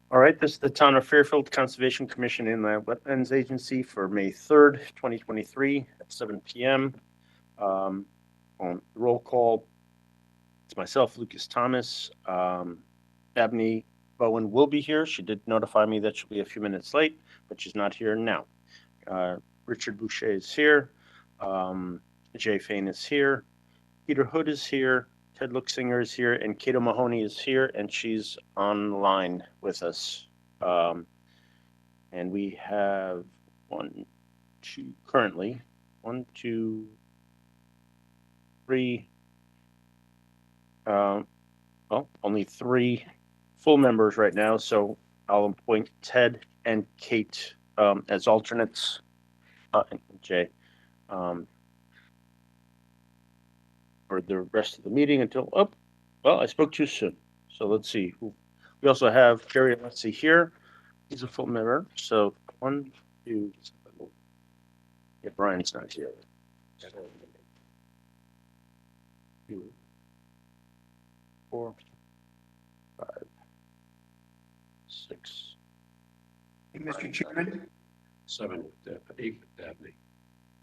All right, this is the Town of Fairfield Conservation Commission and the Wetlands Agency for May 3rd, 2023 at 7 p.m. On roll call, it's myself, Lucas Thomas. Dabney Bowen will be here. She did notify me that she'll be a few minutes late, but she's not here now. Richard Boucher is here. Jay Fain is here. Peter Hood is here. Ted Luxinger is here, and Kato Mahoney is here, and she's online with us. And we have currently one, two, three, well, only 3 full members right now. So I'll appoint Ted and Kate as alternates, and Jay, for the rest of the meeting until, well, I spoke too soon. So let's see. We also have Jerry Alessi here. He's a full member. So 1, 2, yeah, Brian's not here. 2, 4, 5, 6. Mr. Chairman? 7, 8, Dabney.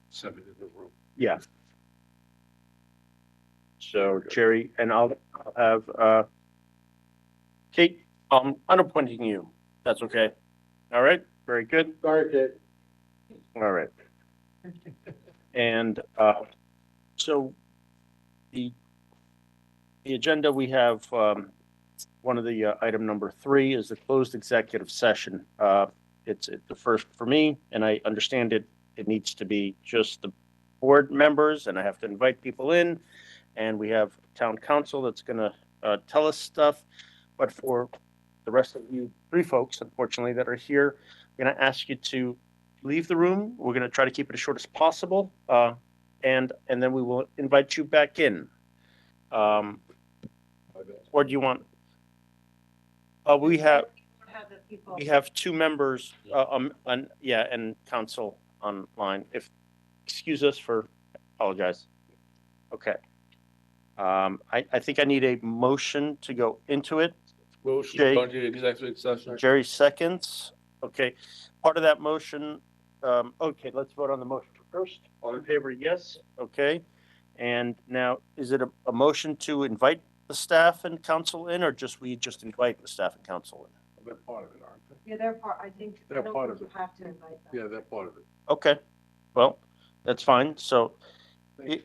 7 in the room. Yeah. So Jerry, and I'll have Kate, I'm appointing you. That's okay. All right, very good. Sorry, Kate. All right. And so the agenda, we have one of the item number 3 is the closed executive session. It's the first for me, and I understand it needs to be just the board members, and I have to invite people in, and we have town council that's going to tell us stuff. But for the rest of you 3 folks, unfortunately, that are here, I'm going to ask you to leave the room. We're going to try to keep it as short as possible, and then we will invite you back in. Or do you want? We have 2 members, and council online. If excuse us for apologize. Okay. I think I need a motion to go into it. Motion Jay. going to executive session. Jerry seconds. Okay. Part of that motion. Okay, let's vote on the motion first. All in favor, yes. Okay. And now, is it a motion to invite the staff and council in, or we just invite the staff and council in? They're part of it, aren't they? Yeah, they're part, I think. They're part of You it. have to invite them. Yeah, they're part of it. Okay. Well, that's fine. So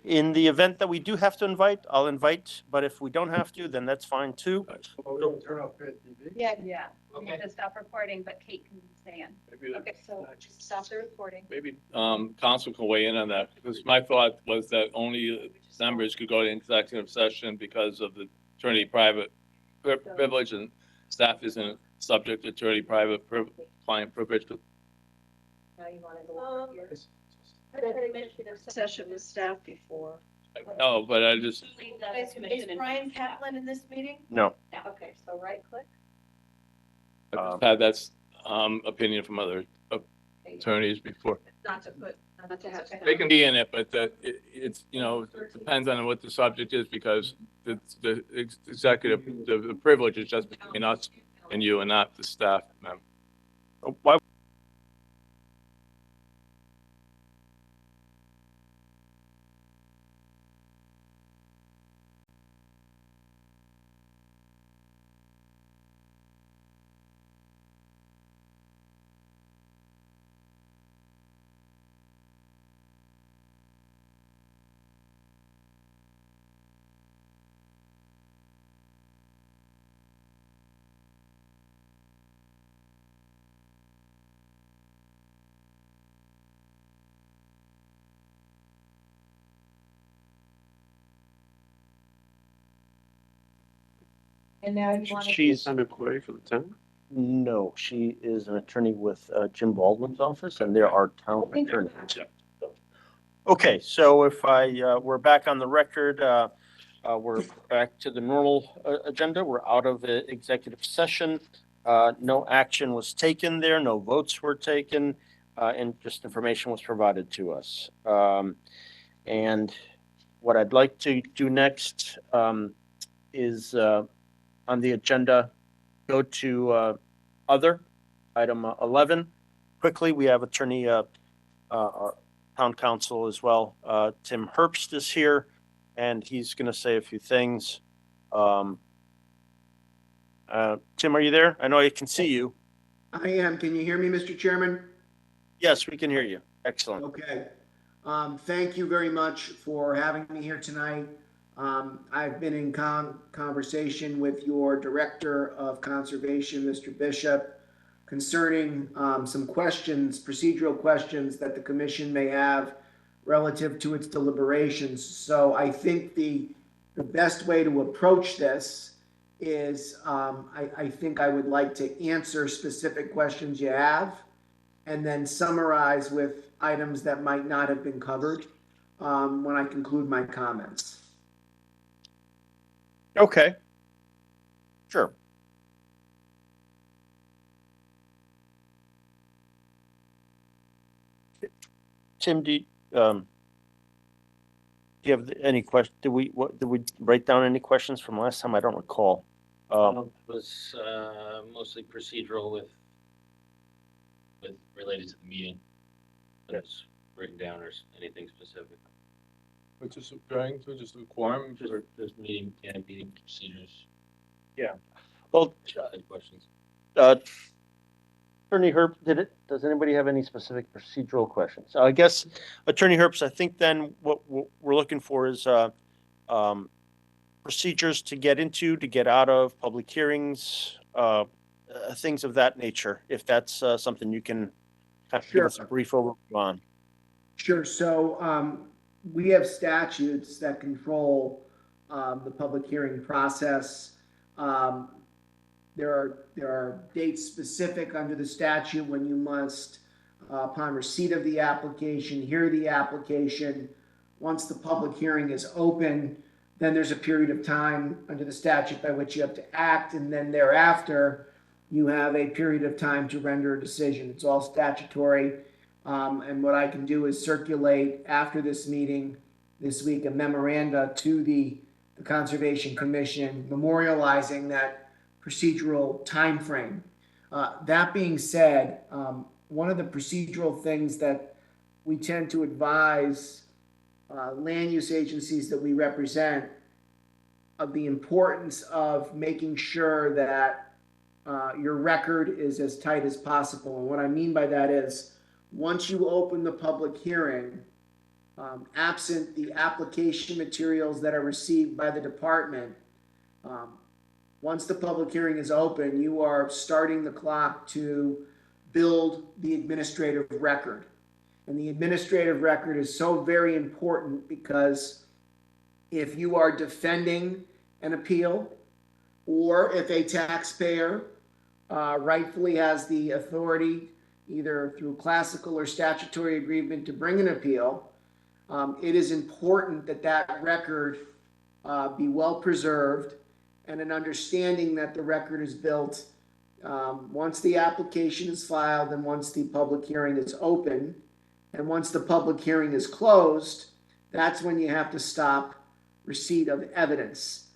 in the event that we do have to invite, I'll invite, but if we don't have to, then that's fine too. Don't turn off FairTV? Yeah, we Okay. have to stop recording, but Kate can stay in. Maybe Okay, so just stop the recording. Maybe council can weigh in on that, because my thought was that only members could go to executive session because of the attorney private privilege, and staff isn't subject to attorney private client privilege. Now you want to go over here. I already mentioned a session with staff before. No, but I just, Is Brian Catlin in this meeting? No. Okay, so right click. I just had that opinion from other attorneys before. Not to put, not to have. They can be in it, but it's, it depends on what the subject is, because the executive, the privilege is just between us and you, and not the staff member. Why? And now you want to. She's an employee for the town? No, she is an attorney with Jim Baldwin's office, and there are town attorneys. Okay, so if we're back on the record, we're back to the normal agenda. We're out of the executive session. No action was taken there, no votes were taken, and just information was provided to us. And what I'd like to do next is on the agenda, go to other, item 11. Quickly, we have attorney, our town council as well. Tim Herbst is here, and he's going to say a few things. Tim, are you there? I know I can see you. I am. Can you hear me, Mr. Chairman? Yes, we can hear you. Excellent. Okay. Thank you very much for having me here tonight. I've been in conversation with your Director of Conservation, Mr. Bishop, concerning some questions, procedural questions that the commission may have relative to its deliberations. So I think the best way to approach this is I think I would like to answer specific questions you have and then summarize with items that might not have been covered when I conclude my comments. Okay. Sure. Tim, do you have any question? Did we write down any questions from last time? I don't recall. It was mostly procedural with related to the meeting. That's written down or anything specific. Which is going to just a quorum. Just meeting procedures. Well, Any questions? Attorney Herbst, does anybody have any specific procedural questions? I guess, Attorney Herbst, I think then what we're looking for is procedures to get into, to get out of public hearings, things of that nature, if that's something you can kind of give us a brief overview on. Sure. So we have statutes that control the public hearing process. There are dates specific under the statute when you must, upon receipt of the application, hear the application. Once the public hearing is open, then there's a period of time under the statute by which you have to act, and then thereafter you have a period of time to render a decision. It's all statutory. And what I can do is circulate after this meeting this week a memoranda to the Conservation Commission memorializing that procedural timeframe. That being said, one of the procedural things that we tend to advise land use agencies that we represent of the importance of making sure that your record is as tight as possible. And what I mean by that is once you open the public hearing, absent the application materials that are received by the department, once the public hearing is open, you are starting the clock to build the administrative record. And the administrative record is so very important because if you are defending an appeal, or if a taxpayer rightfully has the authority, either through classical or statutory agreement, to bring an appeal, it is important that that record be well preserved, and an understanding that the record is built once the application is filed and once the public hearing is open. And once the public hearing is closed, that's when you have to stop receipt of evidence.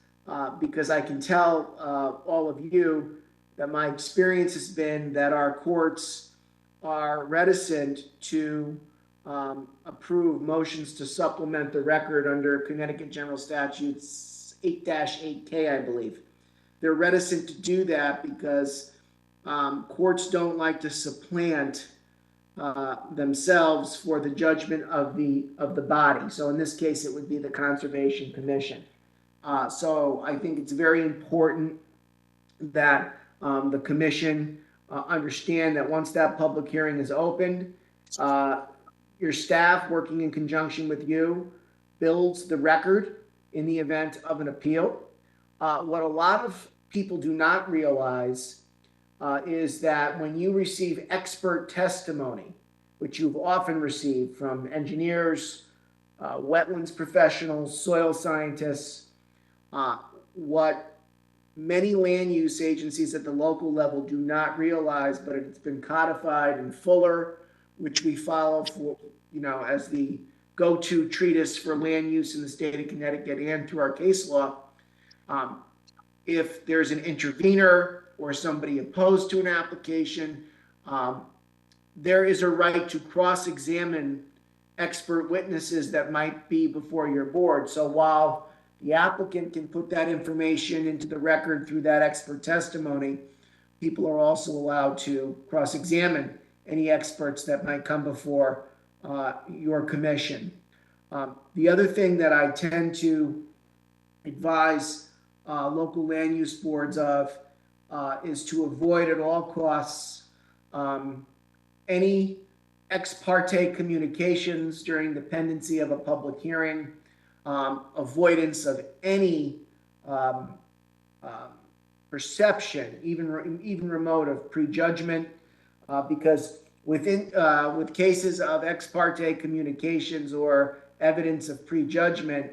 Because I can tell all of you that my experience has been that our courts are reticent to approve motions to supplement the record under Connecticut General Statutes 8-8K, I believe. They're reticent to do that because courts don't like to supplant themselves for the judgment of the body. So in this case, it would be the Conservation Commission. So I think it's very important that the commission understand that once that public hearing is opened, your staff working in conjunction with you builds the record in the event of an appeal. What a lot of people do not realize is that when you receive expert testimony, which you've often received from engineers, wetlands professionals, soil scientists, what many land use agencies at the local level do not realize, but it's been codified in Fuller, which we follow for, as the go-to treatise for land use in the state of Connecticut and through our case law. If there's an intervener or somebody opposed to an application, there is a right to cross-examine expert witnesses that might be before your board. So while the applicant can put that information into the record through that expert testimony, people are also allowed to cross-examine any experts that might come before your commission. The other thing that I tend to advise local land use boards of is to avoid at all costs any ex parte communications during the pendency of a public hearing, avoidance of any perception, even remote, of prejudgment, because with cases of ex parte communications or evidence of prejudgment,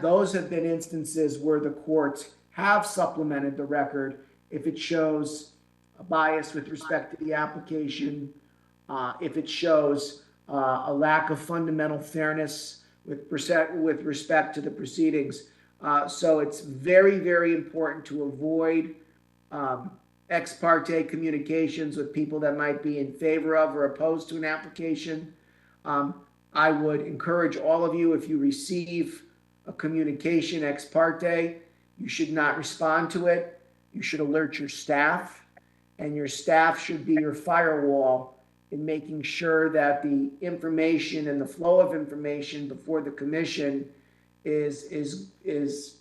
those have been instances where the courts have supplemented the record if it shows a bias with respect to the application, if it shows a lack of fundamental fairness with respect to the proceedings. So it's very, very important to avoid ex parte communications with people that might be in favor of or opposed to an application. I would encourage all of you, if you receive a communication ex parte, you should not respond to it. You should alert your staff, and your staff should be your firewall in making sure that the information and the flow of information before the commission is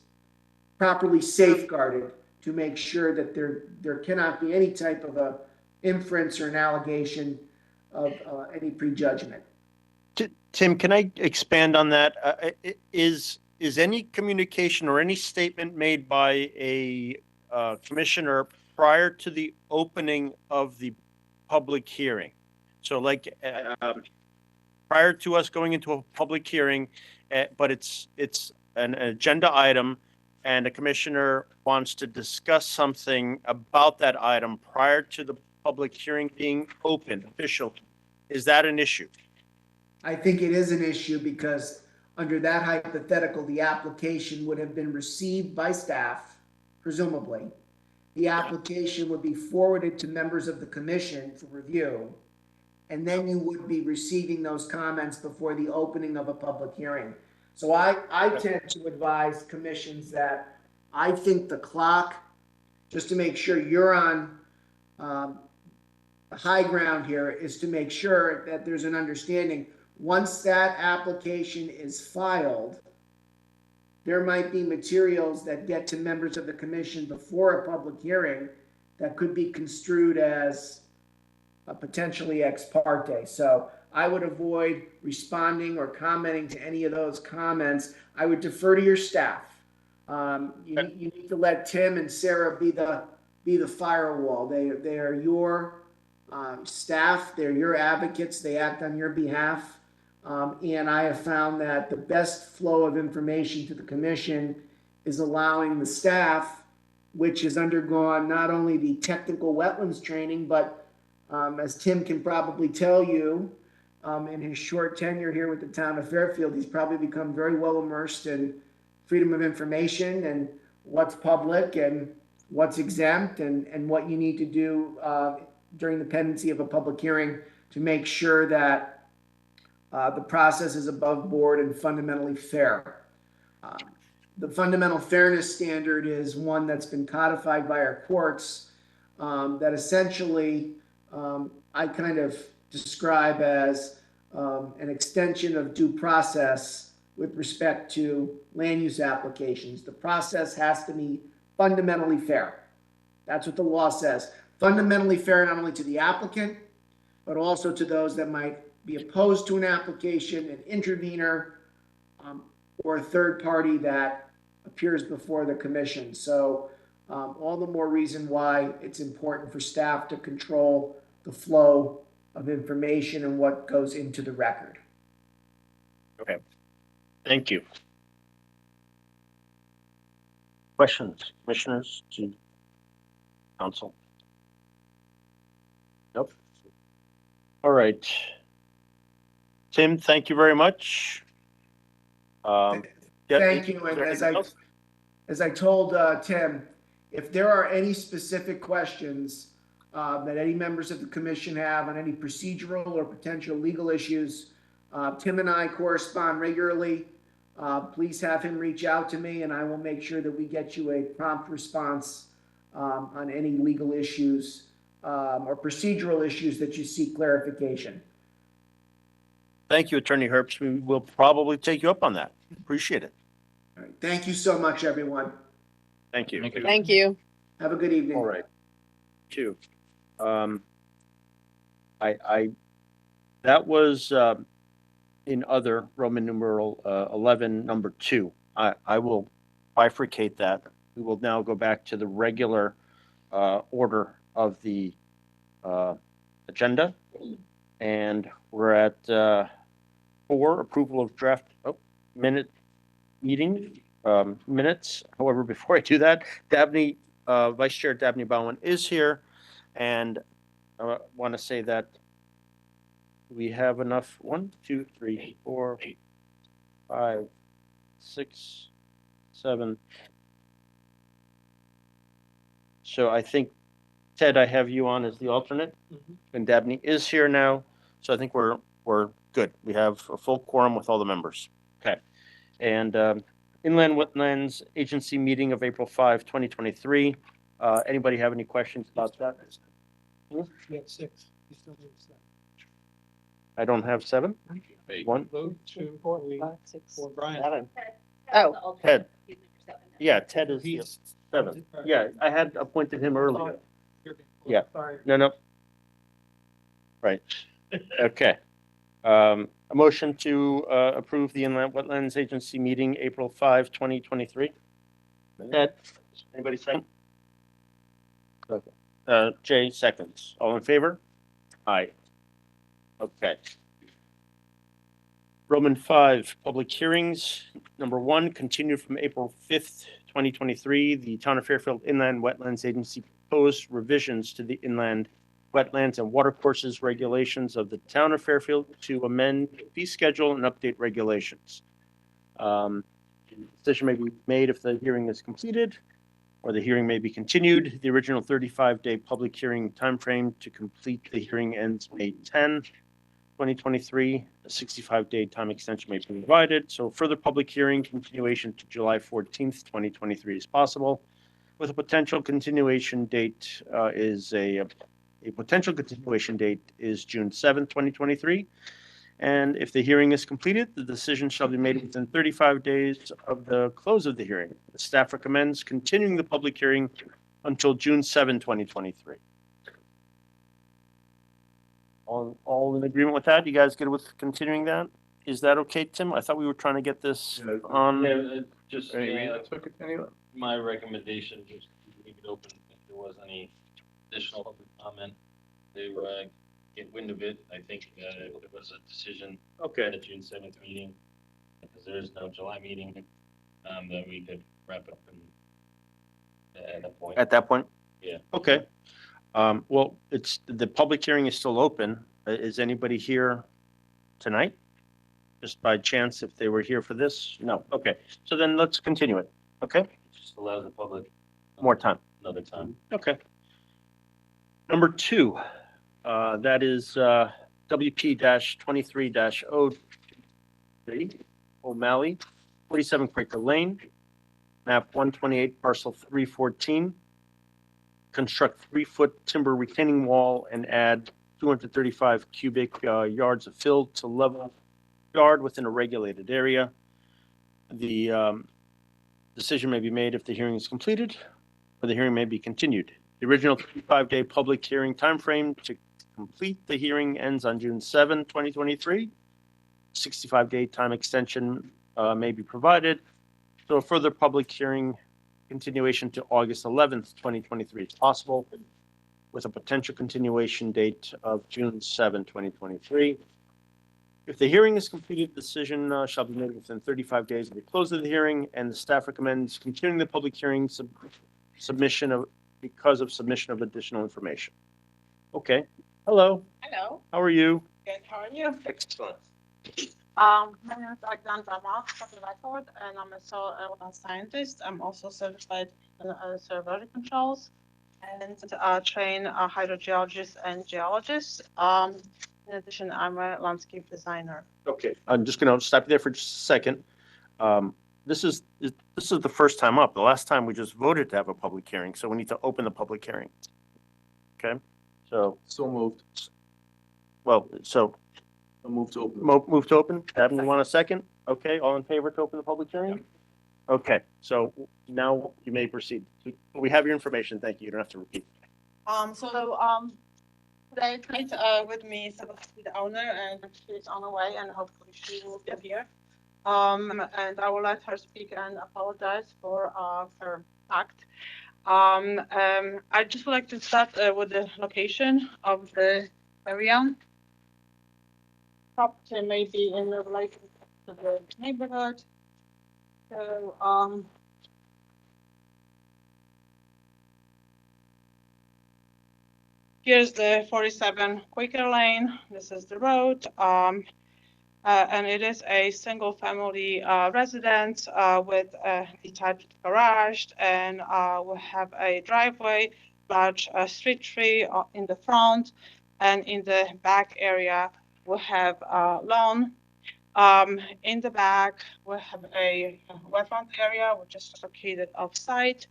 properly safeguarded, to make sure that there cannot be any type of a inference or an allegation of any prejudgment. Tim, can I expand on that? Is any communication or any statement made by a commissioner prior to the opening of the public hearing? So like prior to us going into a public hearing, but it's an agenda item and a commissioner wants to discuss something about that item prior to the public hearing being open, official, is that an issue? I think it is an issue because under that hypothetical, the application would have been received by staff, presumably. The application would be forwarded to members of the commission for review, and then you would be receiving those comments before the opening of a public hearing. So I tend to advise commissions that I think the clock, just to make sure you're on the high ground here, is to make sure that there's an understanding. Once that application is filed, there might be materials that get to members of the commission before a public hearing that could be construed as potentially ex parte. So I would avoid responding or commenting to any of those comments. I would defer to your staff. You need to let Tim and Sarah be the firewall. They are your staff. They're your advocates. They act on your behalf. And I have found that the best flow of information to the commission is allowing the staff, which has undergone not only the technical wetlands training, but as Tim can probably tell you, in his short tenure here with the town of Fairfield, he's probably become very well immersed in freedom of information and what's public and what's exempt and what you need to do during the pendency of a public hearing to make sure that the process is above board and fundamentally fair. The fundamental fairness standard is one that's been codified by our courts that essentially I kind of describe as an extension of due process with respect to land use applications. The process has to be fundamentally fair. That's what the law says. Fundamentally fair not only to the applicant, but also to those that might be opposed to an application, an intervener, or a third party that appears before the commission. So all the more reason why it's important for staff to control the flow of information and what goes into the record. Okay, thank you. Questions, commissioners, to council? Nope. All right. Tim, thank you very much. Thank you. And as I told Tim, If there are any specific questions that any members of the commission have on any procedural or potential legal issues, Tim and I correspond regularly. Please have him reach out to me, and I will make sure that we get you a prompt response on any legal issues or procedural issues that you seek clarification. Thank you, Attorney Herbst. We will probably take you up on that. Appreciate it. All right. Thank you so much, everyone. Thank you. Thank you. Have a good evening. All right. Two. That was, in other Roman numeral, 11, number 2. I will bifurcate that. We will now go back to the regular, order of the, agenda. And we're at, 4, approval of draft, minutes. However, before I do that, Dabney, Vice Chair Dabney Bowen is here. And I want to say that we have enough, 1, 2, 3, 4, 5, 6, 7. So I think, Ted, I have you on as the alternate, and Dabney is here now. So I think we're good. We have a full quorum with all the members. Okay. And Inland Wetlands Agency meeting of April 5, 2023. Anybody have any questions about that? Yeah, 6. You still need 7. I don't have 7. Wait. 1. 2, 4, 4, Brian. Oh. Ted. Yeah, Ted is the He's 7. Yeah, I had appointed him earlier. Yeah. Sorry. No. Right. Okay. A motion to approve the Inland Wetlands Agency meeting April 5, 2023. Ted, anybody second? Okay. Jay seconds. All in favor? Aye. Okay. Roman 5, public hearings. Number 1, continued from April 5th, 2023. The Town of Fairfield Inland Wetlands Agency proposed revisions to the inland wetlands and watercourses regulations of the Town of Fairfield to amend fee schedule and update regulations. Decision may be made if the hearing is completed, or the hearing may be continued. The original 35-day public hearing timeframe to complete the hearing ends May 10, 2023. A 65-day time extension may be provided. So further public hearing continuation to July 14th, 2023 is possible. With a potential continuation date a potential continuation date is June 7th, 2023. And if the hearing is completed, the decision shall be made within 35 days of the close of the hearing. The staff recommends continuing the public hearing until June 7, 2023. All in agreement with that? You guys good with continuing that? Is that okay, Tim? I thought we were trying to get this on. Yeah, just, Let's look at any- my recommendation, just leave it open if there was any additional public comment. They get wind of it. I think if it was a decision at Okay. the June 7th meeting, because there is no July meeting, then we could wrap it up at that point. At that point? Yeah. Okay. Well, the public hearing is still open. Is anybody here tonight? Just by chance, if they were here for this? No. Okay. So then let's continue it. Okay? Just allow the public More time. another time. Okay. Number 2, that is WP-23-03 O'Malley, 47 Quaker Lane, map 128, parcel 314. Construct 3-foot timber retaining wall and add 235 cubic yards of fill to level yard within a regulated area. The decision may be made if the hearing is completed, or the hearing may be continued. The original 35-day public hearing timeframe to complete the hearing ends on June 7, 2023. 65-day time extension may be provided. So a further public hearing continuation to August 11th, 2023 is possible, with a potential continuation date of June 7, 2023. If the hearing is completed, the decision shall be made within 35 days of the close of the hearing, and the staff recommends continuing the public hearing because of submission of additional information. Okay. Hello. Hello. How are you? Good. How are you? Excellent. My name is Alexandra Mark, for the record, and I'm a soil scientist. I'm also certified in survey controls and train hydrogeologists and geologists. In addition, I'm a landscape designer. Okay, I'm just gonna stop you there for just a second. This is the first time up. The last time we just voted to have a public hearing, so we need to open the public hearing. Okay, so, So moved. well, so Move to open. move to open. Adam, you want a second? Okay, all in favor to open the public hearing? Okay, so now you may proceed. We have your information. Thank you. You don't have to repeat. Today with me is the owner, and she's on her way, and hopefully she will get here. And I will let her speak and apologize for her act. I just would like to start with the location of the area. Property may be in relation to the neighborhood. So, here's the 47 Quaker Lane. This is the road. And it is a single family residence with a detached garage, and we have a driveway, large street tree in the front, and in the back area we have lawn. In the back we have a wetland area which is located off-site,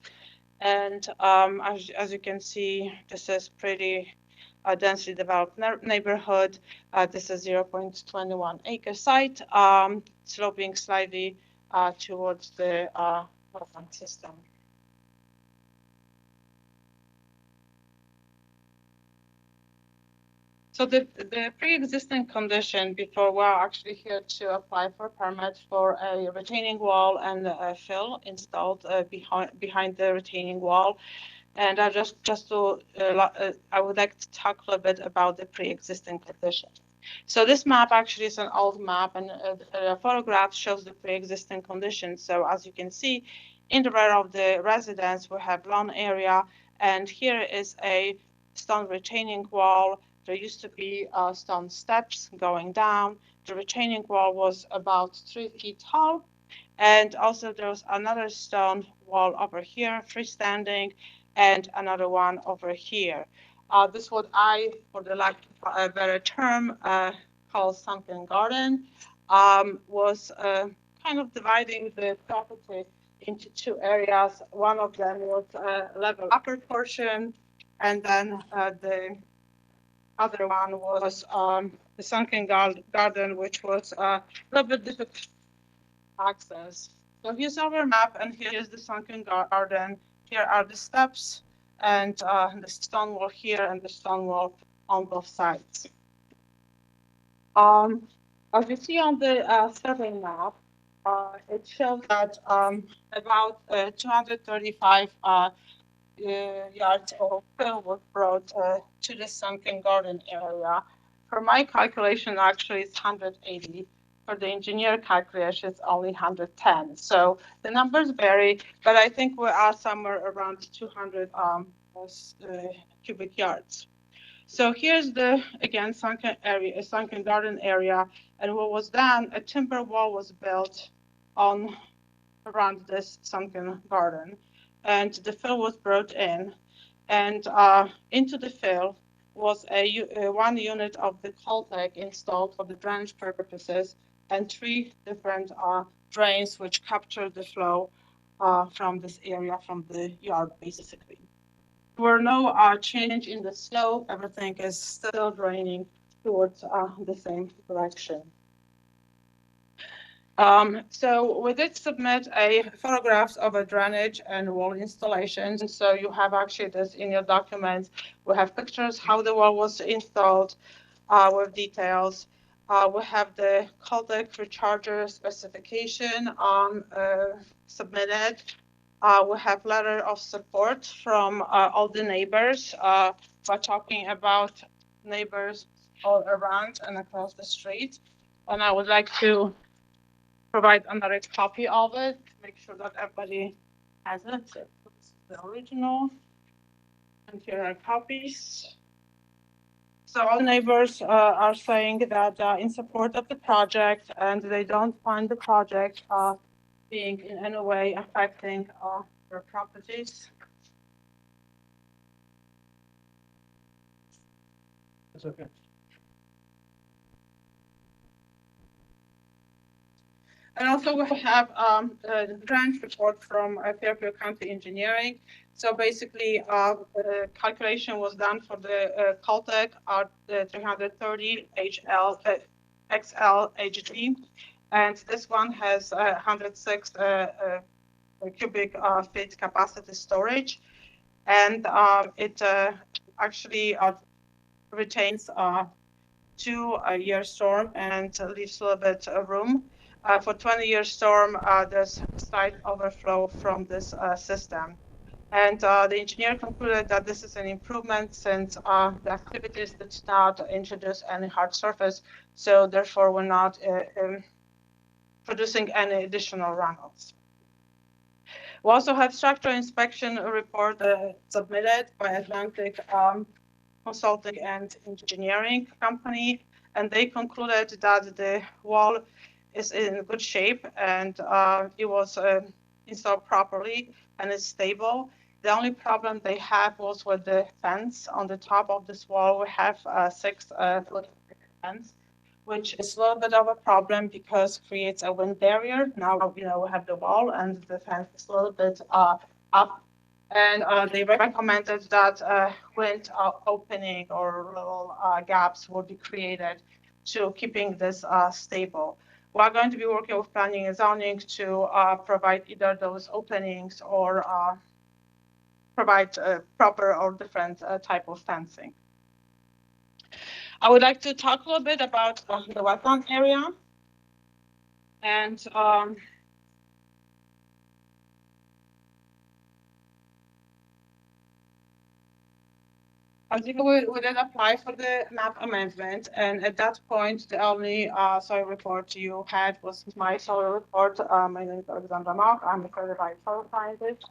and as you can see, this is pretty densely developed neighborhood. This is 0.21 acre site, sloping slightly towards the wetland system. So the pre-existing condition before we're actually here to apply for a permit for a retaining wall and a fill installed behind the retaining wall. And I I would like to talk a little bit about the pre-existing condition. So this map actually is an old map, and a photograph shows the pre-existing condition. So as you can see, in the rear of the residence, we have lawn area, and here is a stone retaining wall. There used to be stone steps going down. The retaining wall was about 3 feet tall. And also there was another stone wall over here, freestanding, and another one over here. This what I, for the lack of a better term, call sunken garden, was kind of dividing the property into two areas. One of them was level upper portion, and then the other one was the sunken garden, which was a little bit difficult access. So here's our map, and here's the sunken garden. Here are the steps, and the stone wall here, and the stone wall on both sides. As you see on the survey map, it shows that about 235 yards of fill was brought to the sunken garden area. For my calculation, actually, it's 180. For the engineer calculation, it's only 110. So the numbers vary, but I think we are somewhere around 200 cubic yards. So here's the, again, sunken area, sunken garden area. And what was done, a timber wall was built on around this sunken garden, and the fill was brought in, and into the fill was one unit of the Caltech installed for the drainage purposes, and 3 different drains which capture the flow from this area, from the yard, basically. There were no change in the slope. Everything is still draining towards the same direction. So we did submit photographs of a drainage and wall installations. And so you have actually this in your documents. We have pictures how the wall was installed with details. We have the Caltech recharger specification submitted. We have letter of support from all the neighbors. We're talking about neighbors all around and across the street. And I would like to provide another copy of it, make sure that everybody has it. So this is the original, and here are copies. So all neighbors are saying that in support of the project, and they don't find the project being in any way affecting their properties. That's okay. And also we have a grant report from Fairfield County Engineering. So basically, the calculation was done for the Caltech R330 XL HG, and this one has 106 cubic feet capacity storage, and it actually retains 2-year storm and leaves a little bit of room. For 20-year storm, there's slight overflow from this system. And the engineer concluded that this is an improvement since the activities did not introduce any hard surface, so therefore we're not producing any additional runoffs. We also have structural inspection report submitted by Atlantic Consulting and Engineering Company, and they concluded that the wall is in good shape and it was installed properly and is stable. The only problem they have was with the fence on the top of this wall. We have 6-foot fence, which is a little bit of a problem because it creates a wind barrier. Now, we have the wall and the fence is a little bit up, and they recommended that wind opening or little gaps will be created to keeping this stable. We're going to be working with planning and zoning to provide either those openings or provide proper or different type of fencing. I would like to talk a little bit about the wetland area. And as you know, we did apply for the map amendment, and at that point, the only soil report you had was my soil report. My name is Alexandra Mark. I'm a certified soil scientist,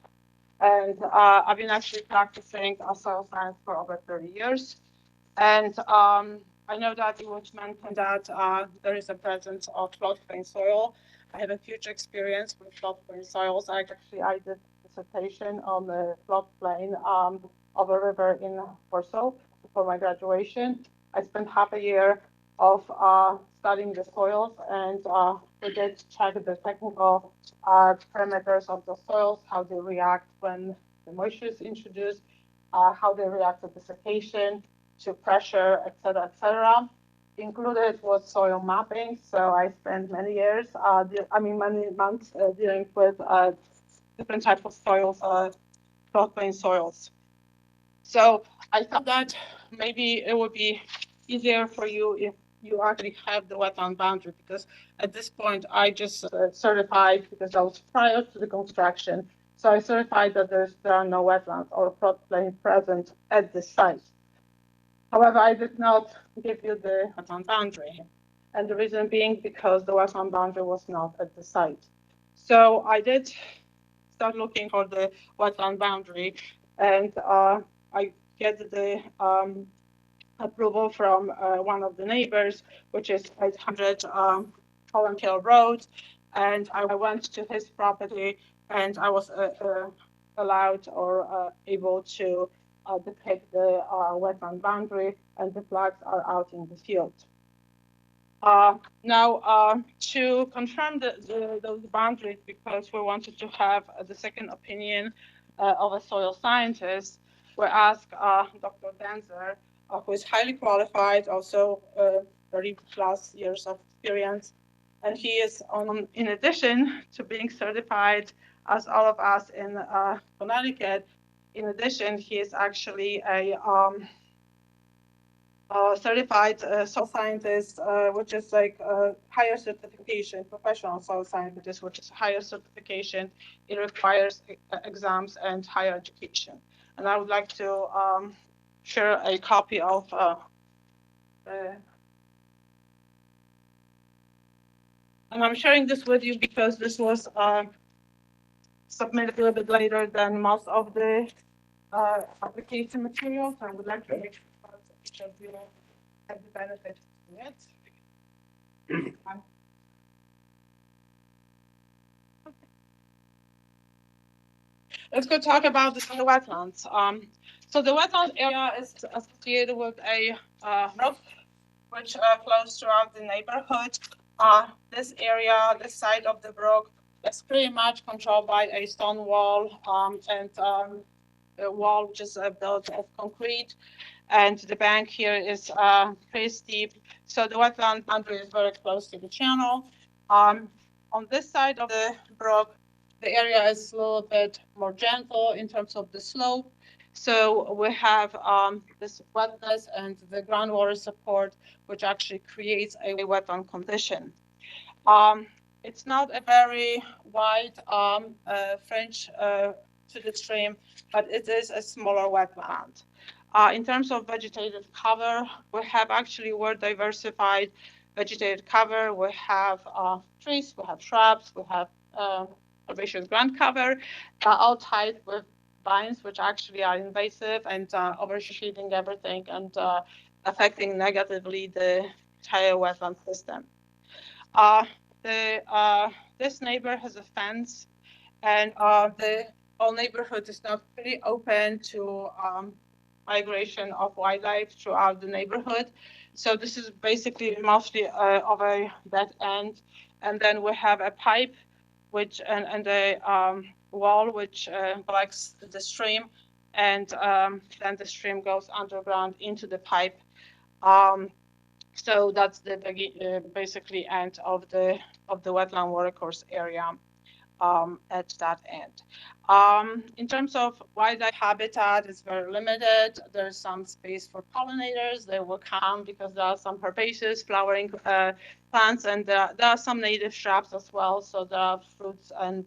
and I've been actually practicing soil science for over 30 years. And I know that it was mentioned that there is a presence of floodplain soil. I have a huge experience with floodplain soils. I did a dissertation on the floodplain of a river in Warsaw for my graduation. I spent half a year of studying the soils, and we did check the technical parameters of the soils, how they react when the moisture is introduced, how they react to desiccation, to pressure, etc., etc. Included was soil mapping. So I spent many years, many months dealing with different types of soils, floodplain soils. So I thought that maybe it would be easier for you if you actually have the wetland boundary, because at this point I just certified, because that was prior to the construction. So I certified that there are no wetlands or floodplain present at this site. However, I did not give you the wetland boundary, and the reason being because the wetland boundary was not at the site. So I did start looking for the wetland boundary, and I get the approval from one of the neighbors, which is 800 Holland Hill Road, and I went to his property, and I was allowed or able to depict the wetland boundary, and the flags are out in the field. Now, to confirm those boundaries, because we wanted to have the second opinion of a soil scientist, we asked Dr. Denzer, who is highly qualified, also 30+ years of experience, and he is in addition to being certified as all of us in Connecticut. In addition, he is actually a certified soil scientist, which is like a higher certification, professional soil scientist, which is higher certification. It requires exams and higher education. And I would like to share a copy of and I'm sharing this with you because this was submitted a little bit later than most of the application materials. I would like to make sure that each of you have the benefit of it. Let's go talk about the wetlands. So the wetland area is associated with a brook which flows throughout the neighborhood. This area, this side of the brook, is pretty much controlled by a stone wall and a wall which is built of concrete. And the bank here is pretty steep. So the wetland boundary is very close to the channel. On this side of the brook, the area is a little bit more gentle in terms of the slope. So we have this wetness and the groundwater support, which actually creates a wetland condition. It's not a very wide fringe to the stream, but it is a smaller wetland. In terms of vegetated cover, we have actually well diversified vegetated cover. We have trees, we have shrubs, we have herbaceous ground cover, all tied with vines, which actually are invasive and overshading everything and affecting negatively the entire wetland system. This neighbor has a fence, and the whole neighborhood is now pretty open to migration of wildlife throughout the neighborhood. So this is basically mostly of a dead end. And then we have a pipe which and a wall which collects the stream, and then the stream goes underground into the pipe. So that's the basically end of the wetland watercourse area at that end. In terms of wildlife habitat, it's very limited. There's some space for pollinators. They will come because there are some herbaceous flowering plants, and there are some native shrubs as well. So there are fruits and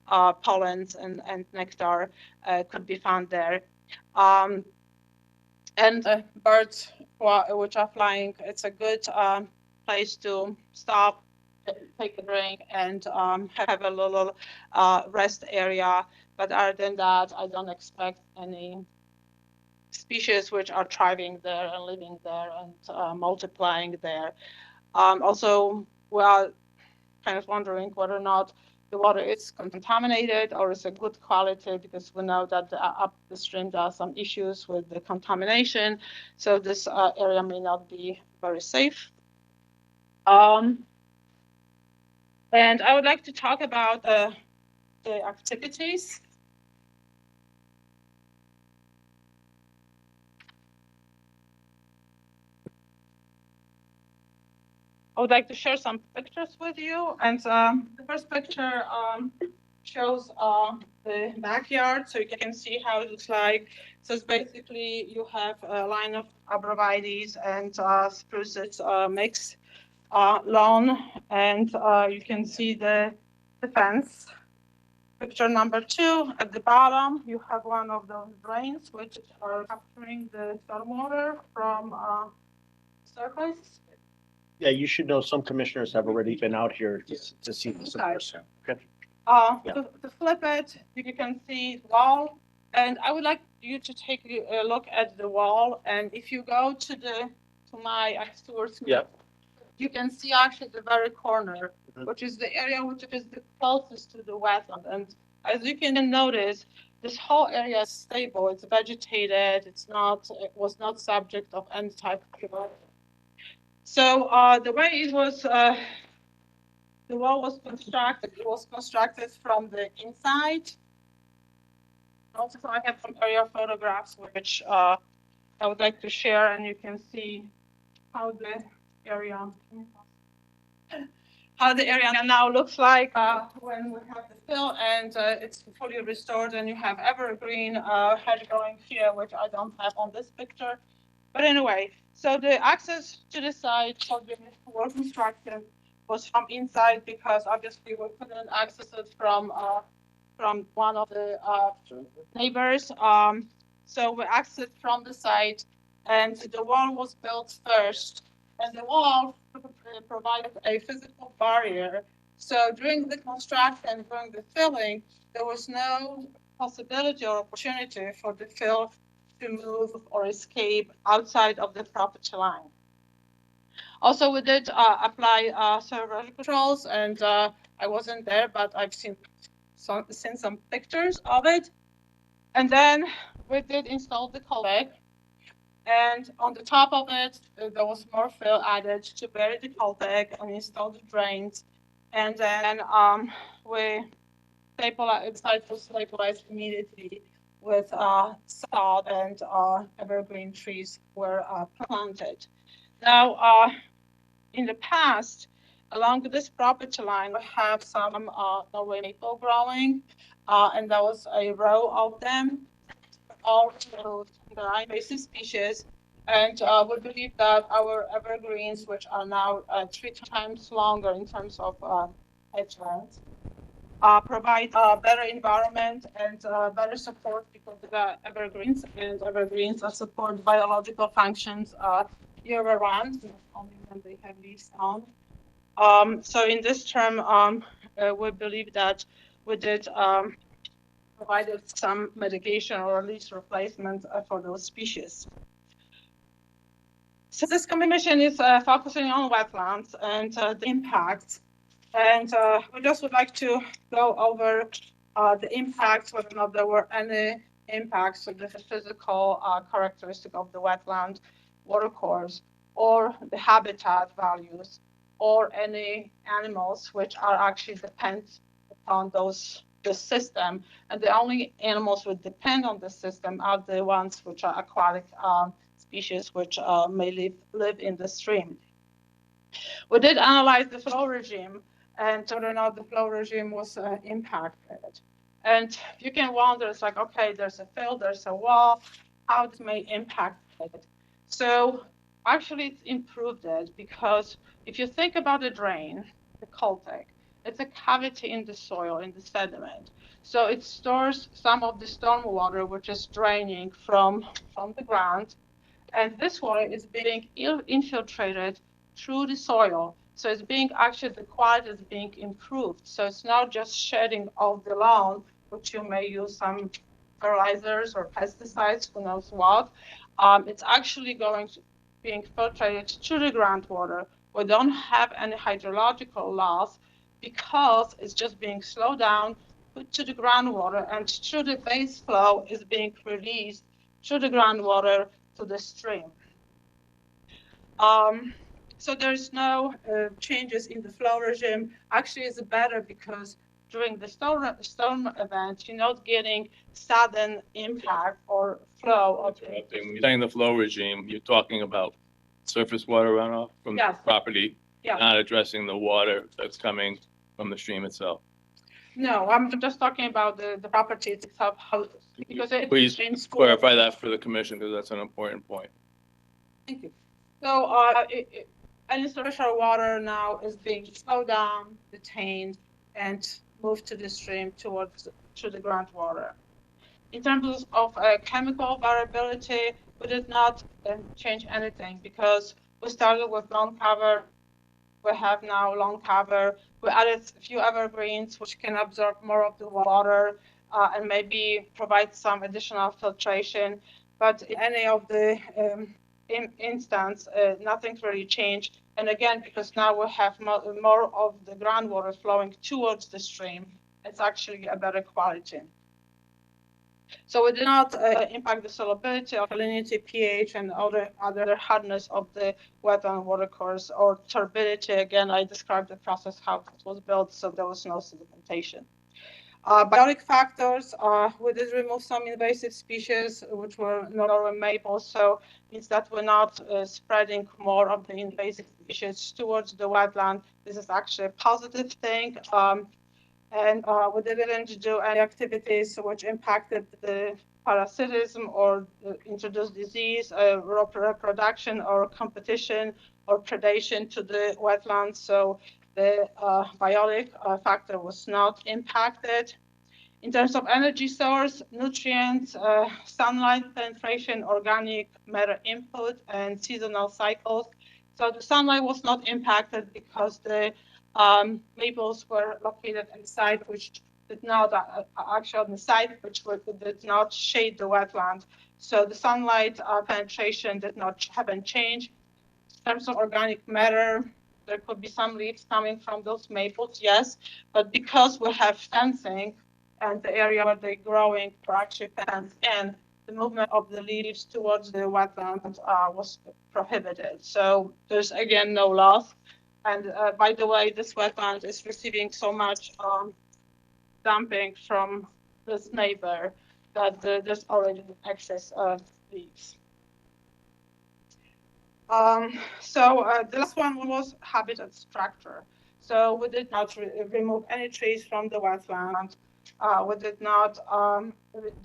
pollens and nectar could be found there. And birds which are flying, it's a good place to stop, take a drink, and have a little rest area. But other than that, I don't expect any species which are thriving there and living there and multiplying there. Also, we are kind of wondering whether or not the water is contaminated or is a good quality, because we know that up the stream there are some issues with the contamination. So this area may not be very safe. And I would like to talk about the activities. I would like to share some pictures with you. And the first picture shows the backyard, so you can see how it looks like. So it's basically you have a line of arborvitaes and spruces mixed lawn, and you can see the fence. Picture number 2, at the bottom, you have one of those drains which are capturing the stormwater from surface. Yeah, you should know some commissioners have already been out here to see this in Okay. person. Okay. Yeah. To flip it, you can see wall, and I would like you to take a look at the wall. And if you go to my towards me, Yeah. you can see actually the very corner, Mhm. which is the area which is the closest to the wetland. And as you can notice, this whole area is stable. It's vegetated. It was not subject of any type of erosion. So the way it was, the wall was constructed. It was constructed from the inside. Also, I have some area photographs which I would like to share, and you can see how the area now looks like when we have the fill and it's fully restored, and you have evergreen hedge growing here, which I don't have on this picture. But anyway, so the access to the site for the work construction was from inside, because obviously we couldn't access it from one of the neighbors. So we accessed from the site, and the wall was built first, and the wall provided a physical barrier. So during the construction, during the filling, there was no possibility or opportunity for the fill to move or escape outside of the property line. Also, we did apply several controls, and I wasn't there, but I've seen some pictures of it. And then we did install the cul-de-sac, and on the top of it, there was more fill added to bury the cul-de-sac and install the drains. And then we decided to stabilize immediately with sod and evergreen trees were planted. Now, in the past, along this property line, we have some Norway maple growing, and there was a row of them, all the invasive species. And we believe that our evergreens, which are now 3 times longer in terms of hedge length, provide a better environment and better support because the evergreens are support biological functions year round, not only when they have leaves on. So in this term, we believe that we did provided some mitigation or at least replacement for those species. So this commission is focusing on wetlands and the impacts. And we just would like to go over the impacts, whether or not there were any impacts of the physical characteristic of the wetland watercourse or the habitat values or any animals which are actually depend upon the system. And the only animals which depend on the system are the ones which are aquatic species which may live in the stream. We did analyze the flow regime and whether or not the flow regime was impacted. And you can wonder, it's like, okay, there's a fill, there's a wall, how this may impact it. So actually it's improved it because if you think about the drain, the cul-de-sac, it's a cavity in the soil, in the sediment. So it stores some of the storm water, which is draining from the ground. And this water is being infiltrated through the soil. So it's being actually, the quality is being improved. So it's not just shedding off the lawn, which you may use some fertilizers or pesticides, who knows what. It's actually being filtrated through the groundwater. We don't have any hydrological loss because it's just being slowed down, put to the groundwater, and through the base flow is being released through the groundwater to the stream. So there's no changes in the flow regime. Actually, it's better because during the storm event, you're not getting sudden impact or flow of When you're saying the flow regime, you're talking about surface water runoff from the Yes. property, Yeah. not addressing the water that's coming from the stream itself. No, I'm just talking about the property itself, how, because it Please changes. clarify that for the commission, because that's an important point. Thank you. So any surface water now is being slowed down, detained, and moved to the stream to the groundwater. In terms of chemical variability, we did not change anything because we started with lawn cover. We have now lawn cover. We added a few evergreens which can absorb more of the water and maybe provide some additional filtration. But in any of the instance, nothing's really changed. And again, because now we have more of the groundwater flowing towards the stream, it's actually a better quality. So we did not impact the solubility, alkalinity, pH, and other hardness of the wetland watercourse or turbidity. Again, I described the process, how it was built, so there was no sedimentation. Biotic factors, we did remove some invasive species, which were Norway maple, so means that we're not spreading more of the invasive species towards the wetland. This is actually a positive thing. And we didn't do any activities which impacted the parasitism or introduced disease, reproduction or competition or predation to the wetlands. So the biotic factor was not impacted. In terms of energy source, nutrients, sunlight penetration, organic matter input, and seasonal cycles. So the sunlight was not impacted because the maples were located at a site which did not, actually on the site which did not shade the wetland. So the sunlight penetration did not haven't changed. terms of organic matter, there could be some leaves coming from those maples, yes, but because we have fencing and the area where they're growing are actually fenced in, the movement of the leaves towards the wetland was prohibited. So there's again no loss. And by the way, this wetland is receiving so much dumping from this neighbor that there's already excess of leaves. The last one was habitat structure. So we did not remove any trees from the wetland. We did not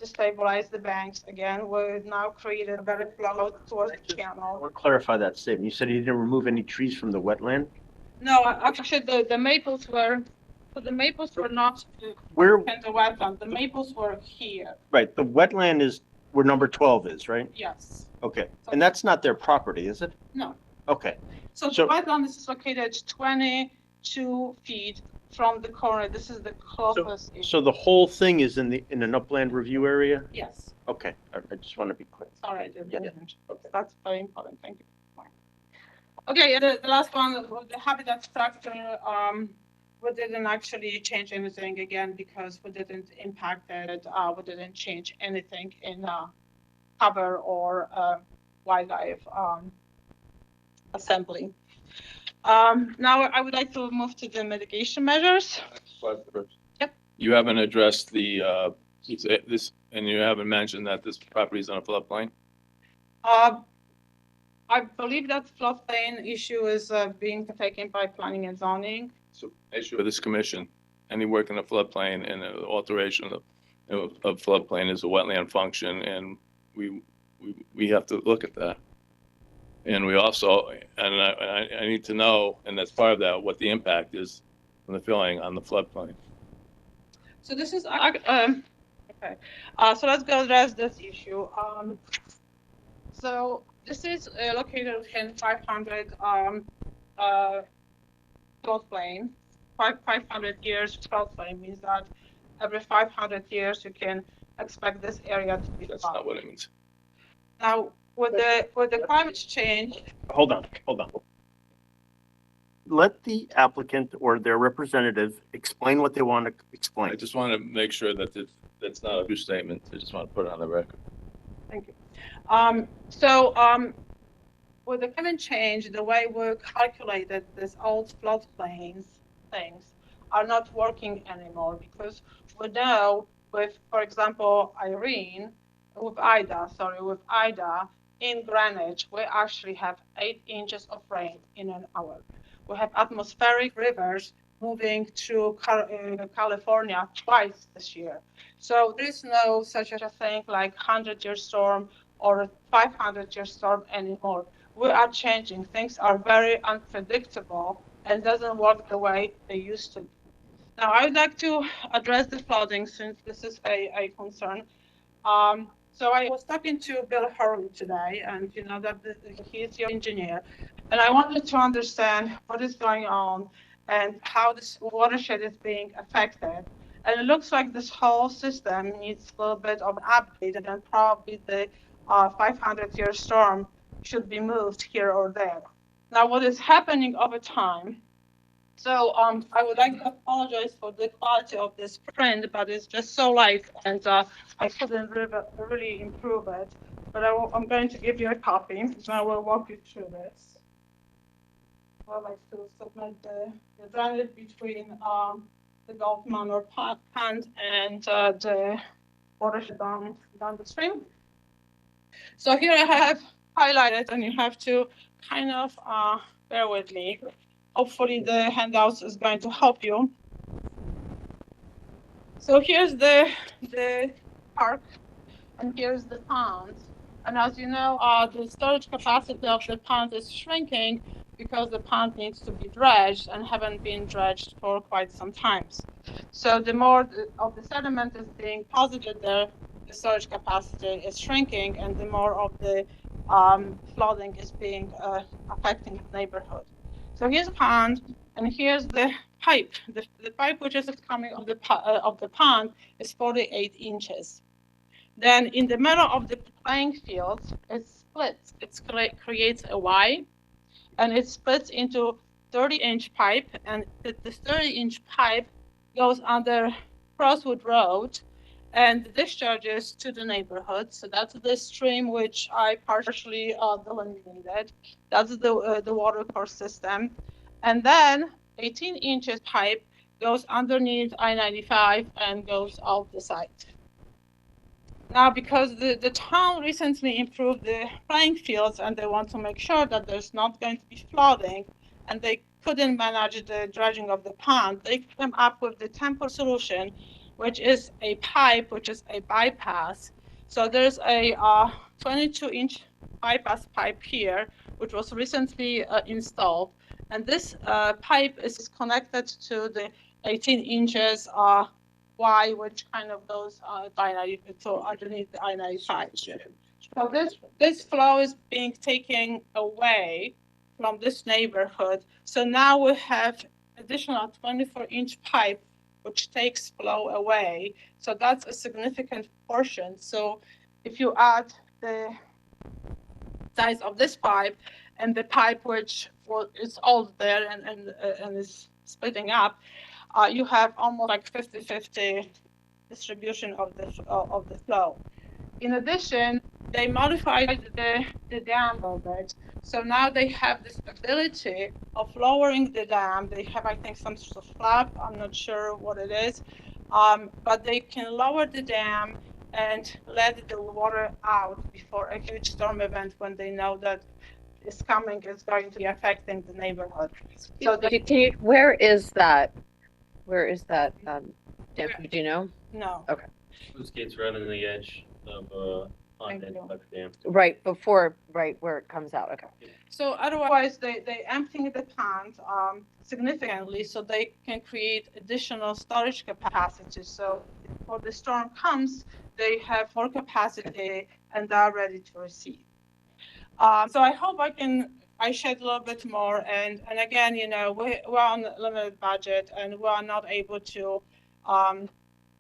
destabilize the banks again. We now created a better flow towards the I channel. want to clarify that statement. You said you didn't remove any trees from the wetland? No, actually, the maples were, so the maples were not Where, in the wetland. The maples were here. right, the wetland is where number 12 is, right? Yes. Okay, and that's not their property, is it? No. Okay, So the So- wetland is located 22 feet from the corner. This is the closest. so the whole thing is in an upland review area? Yes. Okay, I just want to be clear. Sorry, Yeah. okay. That's very important. Thank you. Okay, the last one, the habitat structure, we didn't actually change anything again because we didn't impact it. We didn't change anything in cover or wildlife assembly. Now I would like to move to the mitigation measures. Yep. You haven't addressed the, this, and you haven't mentioned that this property is on a floodplain? I believe that floodplain issue is being taken by planning and zoning. So issue of this commission, any work in a floodplain and alteration of floodplain is a wetland function, and we have to look at that. And we also, and I need to know, and that's part of that, what the impact is from the filling on the floodplain. So this is, okay, so let's go address this issue. So this is located within 500 floodplain. 500 years floodplain means that every 500 years you can expect this area to be That's flooded. not what it means. Now, with the climate change, Hold on. Let the applicant or their representative explain what they want to I explain. just want to make sure that that's not a true statement. I just want to put it on the record. thank you. With the climate change, the way we calculated this old floodplains things are not working anymore because we know with, for example, with Ida in Greenwich, we actually have 8 inches of rain in an hour. We have atmospheric rivers moving through California twice this year. So there is no such a thing like 100-year storm or 500-year storm anymore. We are changing. Things are very unpredictable and doesn't work the way they used to. Now, I would like to address the flooding since this is a concern. So I was talking to Bill Hurley today, and you know that he is your engineer, and I wanted to understand what is going on and how this watershed is being affected. And it looks like this whole system needs a little bit of an update, and probably the 500-year storm should be moved here or there. Now, what is happening over time? So I would like to apologize for the quality of this print, but it's just so light, and I couldn't really improve it. But I'm going to give you a copy, and I will walk you through this. I like to submit the drainage between the Gulf Manor Pond and the watershed down the stream. So here I have highlighted, and you have to kind of bear with me. Hopefully the handouts is going to help you. So here's the park, and here's the pond. And as you know, the storage capacity of the pond is shrinking because the pond needs to be dredged and haven't been dredged for quite some time. So the more of the sediment is being deposited there, the storage capacity is shrinking, and the more of the flooding is being affecting the neighborhood. So here's a pond, and here's the pipe. The pipe which is coming of the pond is 48 inches. Then in the middle of the playing field, it splits. It creates a Y, and it splits into 30-inch pipe, and this 30-inch pipe goes under Crosswood Road and discharges to the neighborhood. So that's the stream which I partially delineated. That's the water course system. And then 18 inches pipe goes underneath I-95 and goes out the site. Now, because the town recently improved the playing fields and they want to make sure that there's not going to be flooding, and they couldn't manage the dredging of the pond, they came up with the temporary solution, which is a pipe, which is a bypass. So there's a 22-inch bypass pipe here, which was recently installed. And this pipe is connected to the 18 inches Y, which kind of goes so underneath the I-95. So this flow is being taken away from this neighborhood. So now we have additional 24-inch pipe, which takes flow away. So that's a significant portion. So if you add the size of this pipe and the pipe which is all there and is splitting up, you have almost like 50-50 distribution of the flow. In addition, they modified the dam a bit. So now they have this ability of lowering the dam. They have, I think, some sort of flap. I'm not sure what it is. But they can lower the dam and let the water out before a huge storm event when they know that is coming is going to be affecting the neighborhood. So Where is that? Where is that? Dam? Do you know? no. Sluice gates right on the edge of, Thank you. Dam. Right before, right where it comes out. Okay. So otherwise, they empty the pond significantly so they can create additional storage capacity. So before the storm comes, they have more capacity and are ready to receive. So I hope I shed a little bit more. And again, you know, we're on a limited budget and we are not able to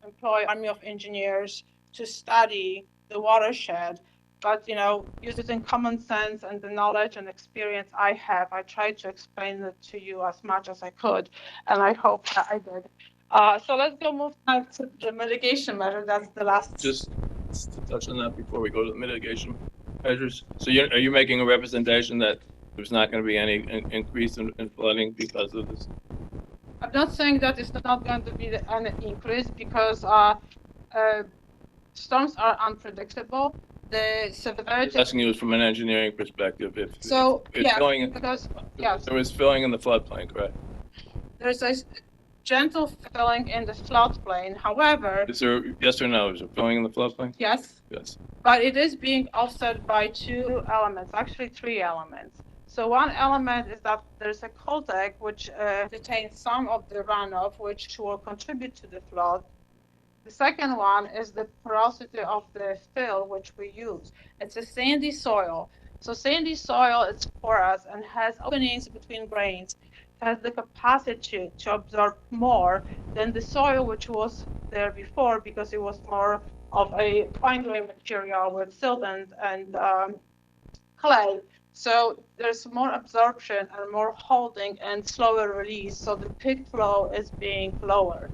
employ army of engineers to study the watershed. But, you know, using common sense and the knowledge and experience I have, I tried to explain it to you as much as I could, and I hope that I did. So let's move on to the mitigation measure. That's the last. Just to touch on that before we go to the mitigation measures. So are you making a representation that there's not going to be any increase in flooding because of this? I'm not saying that it's not going to be an increase because storms are unpredictable. The severity. Asking you from an engineering perspective, if Yeah, filling, because yes, there is filling in the floodplain, correct? there's a gentle filling in the floodplain. However, Is there, yes or no, is there filling in the floodplain? yes, Yes. but it is being offset by two elements, actually three elements. So one element is that there's a cul-de-sac which contains some of the runoff, which will contribute to the flood. The second one is the porosity of the fill which we use. It's a sandy soil. So sandy soil is porous and has openings between grains. It has the capacity to absorb more than the soil which was there before because it was more of a fine grained material with silt and clay. So there's more absorption and more holding and slower release. So the peak flow is being lowered.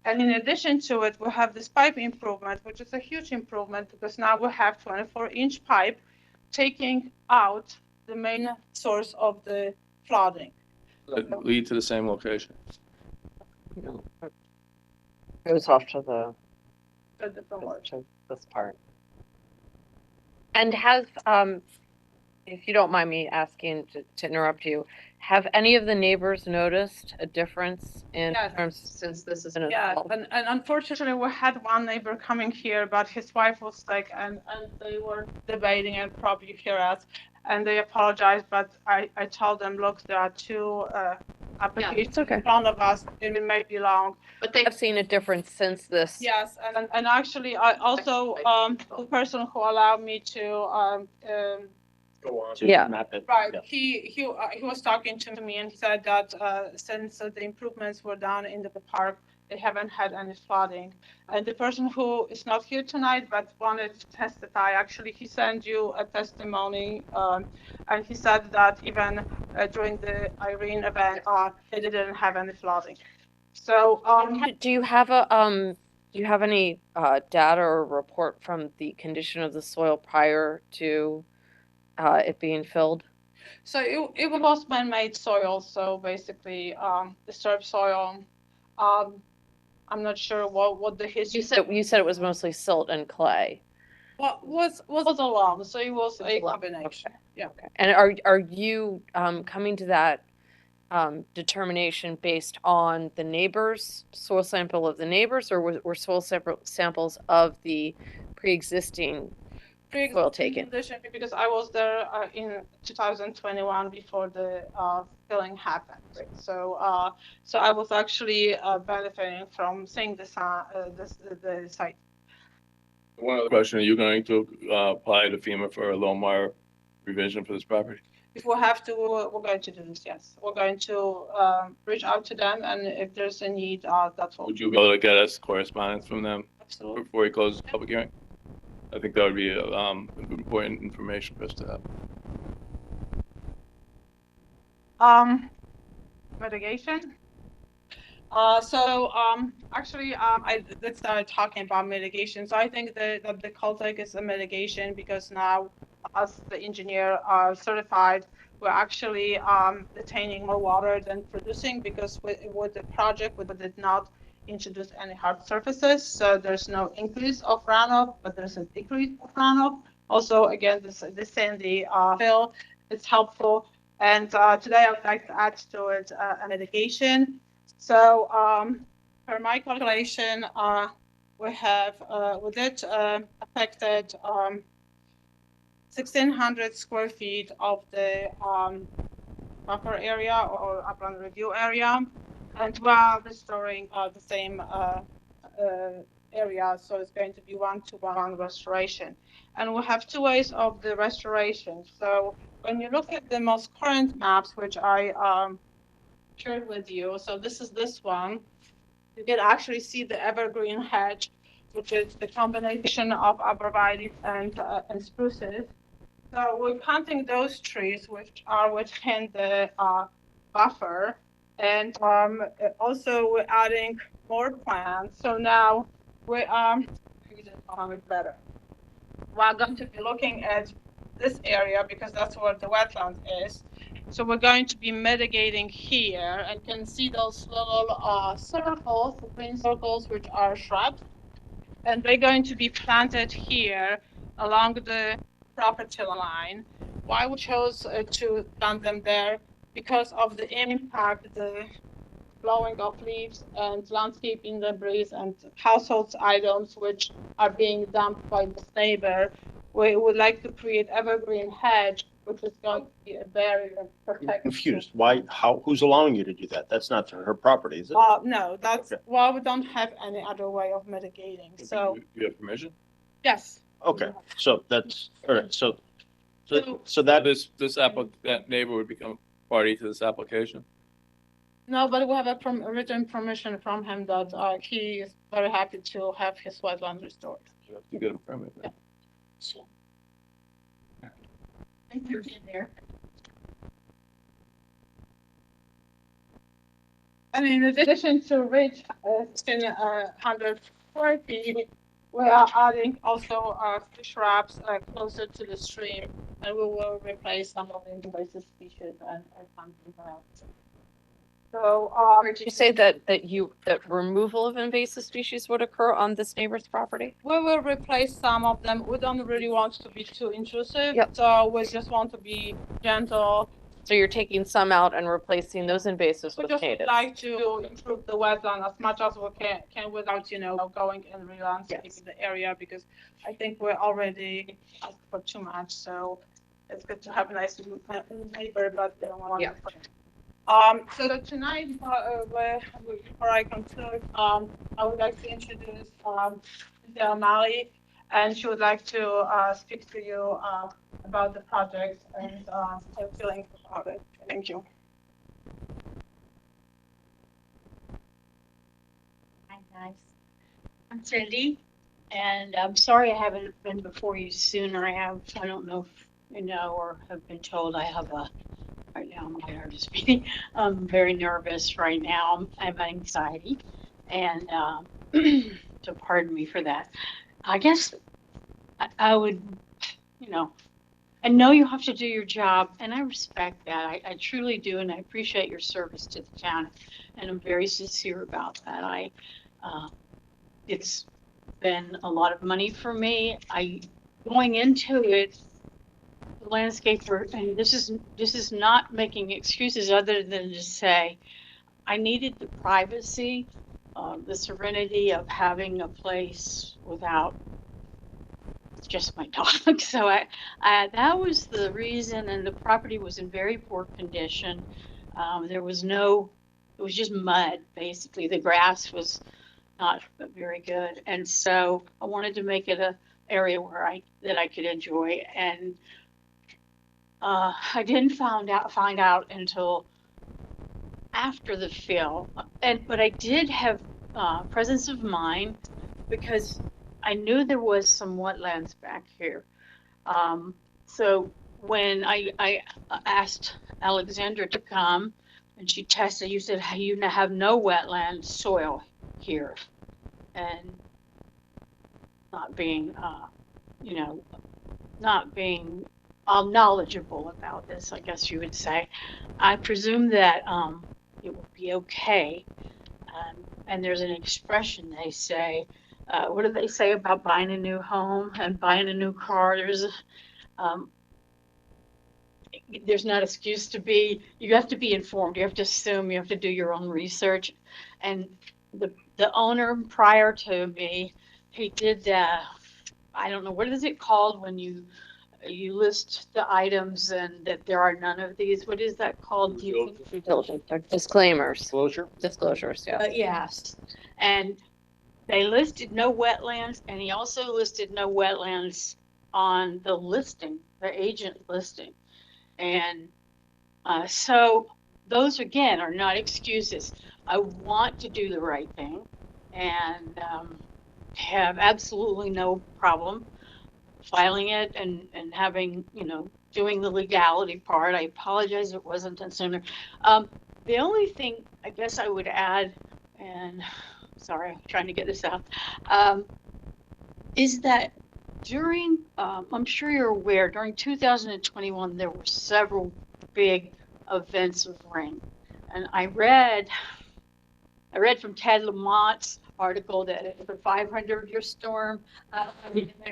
And in addition to it, we have this pipe improvement, which is a huge improvement because now we have 24-inch pipe taking out the main source of the flooding. That lead to the same location. Goes off to the The this part. And has if you don't mind me asking to interrupt you, have any of the neighbors noticed a difference in Yes. terms since this is an Yeah, assault? and unfortunately, we had one neighbor coming here, but his wife was sick, and they were debating and probably hear us, and they apologized, but I told them, look, there are two applications okay. in front of us, and it may be long. But they have seen a difference since this. Yes, and actually, I also, the person who allowed me to, Go on. Yeah. right, he was talking to me and he said that since the improvements were done in the park, they haven't had any flooding. And the person who is not here tonight but wanted to testify, actually, he sent you a testimony, and he said that even during the Irene event, they didn't have any flooding. So, Do you have any data or report from the condition of the soil prior to it being filled? so it was man-made soil, so basically disturbed soil. I'm not sure what the history. You said it was mostly silt and clay. What was along, so it was a combination. Okay. Yeah. Okay. And are you coming to that determination based on the neighbors, soil sample of the neighbors, or were soil samples of the pre-existing soil taken? Condition, because I was there in 2021 before the filling happened. Right? So I was actually benefiting from seeing the site. One other question, are you going to apply to FEMA for a Lomar revision for this property? If we have to, we're going to do this, yes. We're going to reach out to them, and if there's a need, that's what. Would you be able to get us correspondence from them Absolutely. before we close the public hearing? I think that would be important information for us to have. Mitigation. Actually, let's start talking about mitigation. So I think that the Caltech is a mitigation because now, as the engineer certified, we're actually retaining more water than producing, because with the project, we did not introduce any hard surfaces. So there's no increase of runoff, but there's a decrease of runoff. Also, again, the sandy fill, it's helpful. And today I would like to add to it a mitigation. So for my calculation, we did affected 1,600 square feet of the buffer area or upland review area, and while restoring the same area, so it's going to be 1-to-1 restoration. And we have two ways of the restoration. So when you look at the most current maps, which I shared with you, so this is this one, you can actually see the evergreen hedge, which is the combination of arborvitae and spruces. So we're planting those trees which are within the buffer, and also we're adding more plants. So now we better. We're going to be looking at this area because that's where the wetland is. So we're going to be mitigating here, and you can see those little circles, green circles, which are shrubs, and they're going to be planted here along the property line. Why we chose to plant them there? Because of the impact, the blowing of leaves and landscaping debris and household items which are being dumped by this neighbor. We would like to create evergreen hedge, which is going to be a barrier and protect. Confused. Why, who's allowing you to do that? That's not her property, is it? No, that's, Okay. well, we don't have any other way of mitigating, so, You have permission? yes. Okay, so that's, all right, so That that, that neighbor would become party to this application? No, but we have a written permission from him that he is very happy to have his wetland restored. You have to get a permit. Yeah. Thank you, there. And in addition to reach 100 square feet, we are adding also shrubs closer to the stream, and we will replace some of the invasive species and something else. So, Did you say that removal of invasive species would occur on this neighbor's property? we will replace some of them. We don't really want to be too intrusive. Yep. So we just want to be gentle. So you're taking some out and replacing those invasives We with just natives? like to improve the wetland as much as we can without, going and re-landscaping the area, because I think we're already asked for too much. So it's good to have a nice neighbor, but they don't want to. So tonight, before I conclude, I would like to introduce Cynthia O'Malley, and she would like to speak to you about the project and her feelings about it. Thank you. Nice. I'm Cindy, and I'm sorry I haven't been before you sooner. I don't know if you know or have been told I have right now my heart is beating. I'm very nervous right now. I have anxiety, and so pardon me for that. I guess I would, you know, I know you have to do your job, and I respect that. I truly do, and I appreciate your service to the town, and I'm very sincere about that. Uh, it's been a lot of money for me. Going into it, the landscaper, and this is not making excuses other than to say I needed the privacy, the serenity of having a place without just my dog. So that was the reason, and the property was in very poor condition. There was no, it was just mud, basically. The grass was not very good. And so I wanted to make it a area where that I could enjoy. And I didn't find out until after the fill. But I did have presence of mind because I knew there was some wetlands back here. So when I asked Alexandra to come and she tested, you said, hey, you have no wetland soil here. And not being, you know, not being knowledgeable about this, I guess you would say. I presume that it will be okay. And there's an expression they say, what do they say about buying a new home and buying a new car? There's not excuse to be, you have to be informed, you have to assume, you have to do your own research. And the owner prior to me, he did I don't know, what is it called when you list the items and that there are none of these? What is that called? Do you think? Due diligence, or disclaimers, Disclosure? disclosures, yeah. Yes. And they listed no wetlands, and he also listed no wetlands on the listing, the agent listing. And so those again are not excuses. I want to do the right thing and have absolutely no problem filing it and having, doing the legality part. I apologize it wasn't done sooner. The only thing I guess I would add, and sorry, I'm trying to get this out, is that I'm sure you're aware, during 2021, there were several big events of rain. And I read from Ted Lamont's article that it was a 500-year storm. I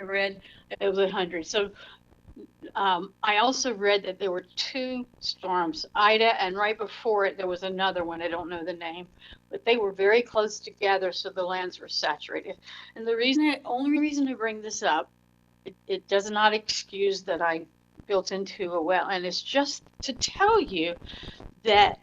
read it was 100. So I also read that there were two storms, Ida, and right before it, there was another one. I don't know the name, but they were very close together. So the lands were saturated. And only reason to bring this up, it does not excuse that I built into a wetland. It's just to tell you that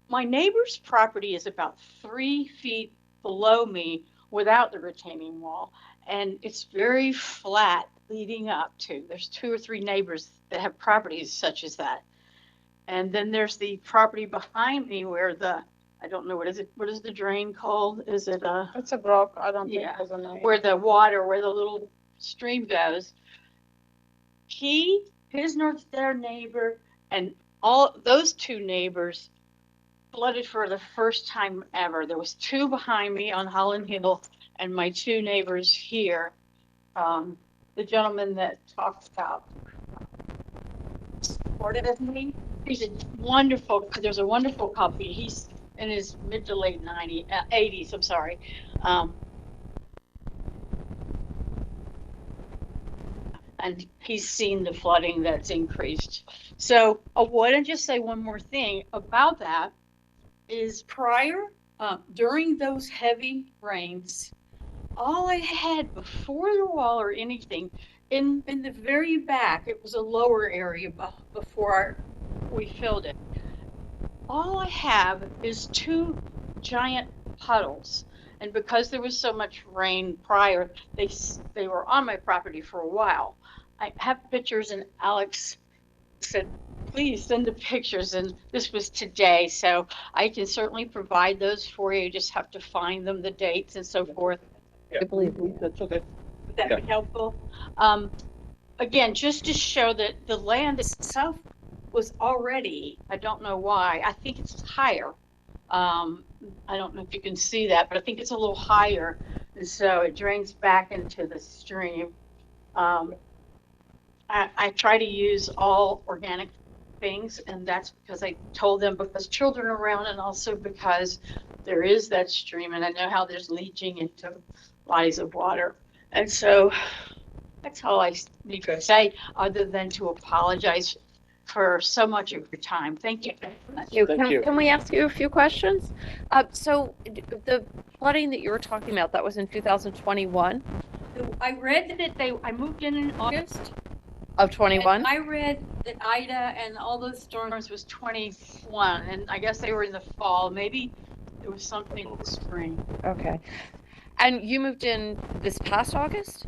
my neighbor's property is about 3 feet below me without the retaining wall, and it's very flat leading up to. There's 2 or 3 neighbors that have properties such as that. And then there's the property behind me where I don't know, what is the drain called? Is it It's a brook. I don't think Yeah, there's a name. where the little stream goes. His their neighbor, and all those 2 neighbors flooded for the first time ever. There was 2 behind me on Holland Hill, and my 2 neighbors here. The gentleman that talks about supported of me. He's a wonderful. There's a wonderful couple. He's in his mid to late 80s. I'm sorry. And he's seen the flooding that's increased. So I want to just say one more thing about that is during those heavy rains, all I had before the wall or anything, in the very back, it was a lower area before we filled it. All I have is 2 giant puddles. And because there was so much rain prior, they were on my property for a while. I have pictures, and Alex said, please send the pictures, and this was today, so I can certainly provide those for you. You just have to find them, the dates and so forth. I believe you. That's okay. Would that be helpful? Again, just to show that the land itself was already, I don't know why, I think it's higher. I don't know if you can see that, but I think it's a little higher. And so it drains back into the stream. I try to use all organic things, and that's because I told them, because children are around, and also because there is that stream, and I know how there's leaching into bodies of water. And so that's all I need to say, other than to apologize for so much of your time. Thank you. Thank you. Can we ask you a few questions? So the flooding that you were talking about, that was in 2021 I read that I moved in August. of 21? I read that Ida and all those storms was 21, and I guess they were in the fall. Maybe there was something in the spring. Okay. And you moved in this past August?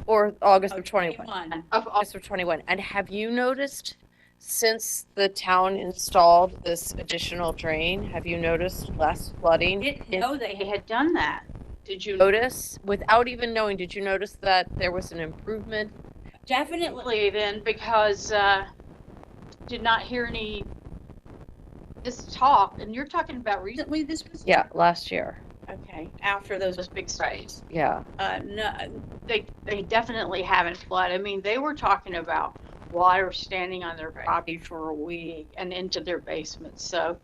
Or August of 21? August of 21. And have you noticed, since the town installed this additional drain, have you noticed less flooding? Didn't know they had done that. Did you Notice, without even knowing, did you notice that there was an improvement? Definitely then, because did not hear any this talk, and you're talking about recently. This was Yeah, last year. okay after those big sprays. Yeah. No, they definitely haven't flooded. I mean, they were talking about water standing on their property for a week and into their basement. So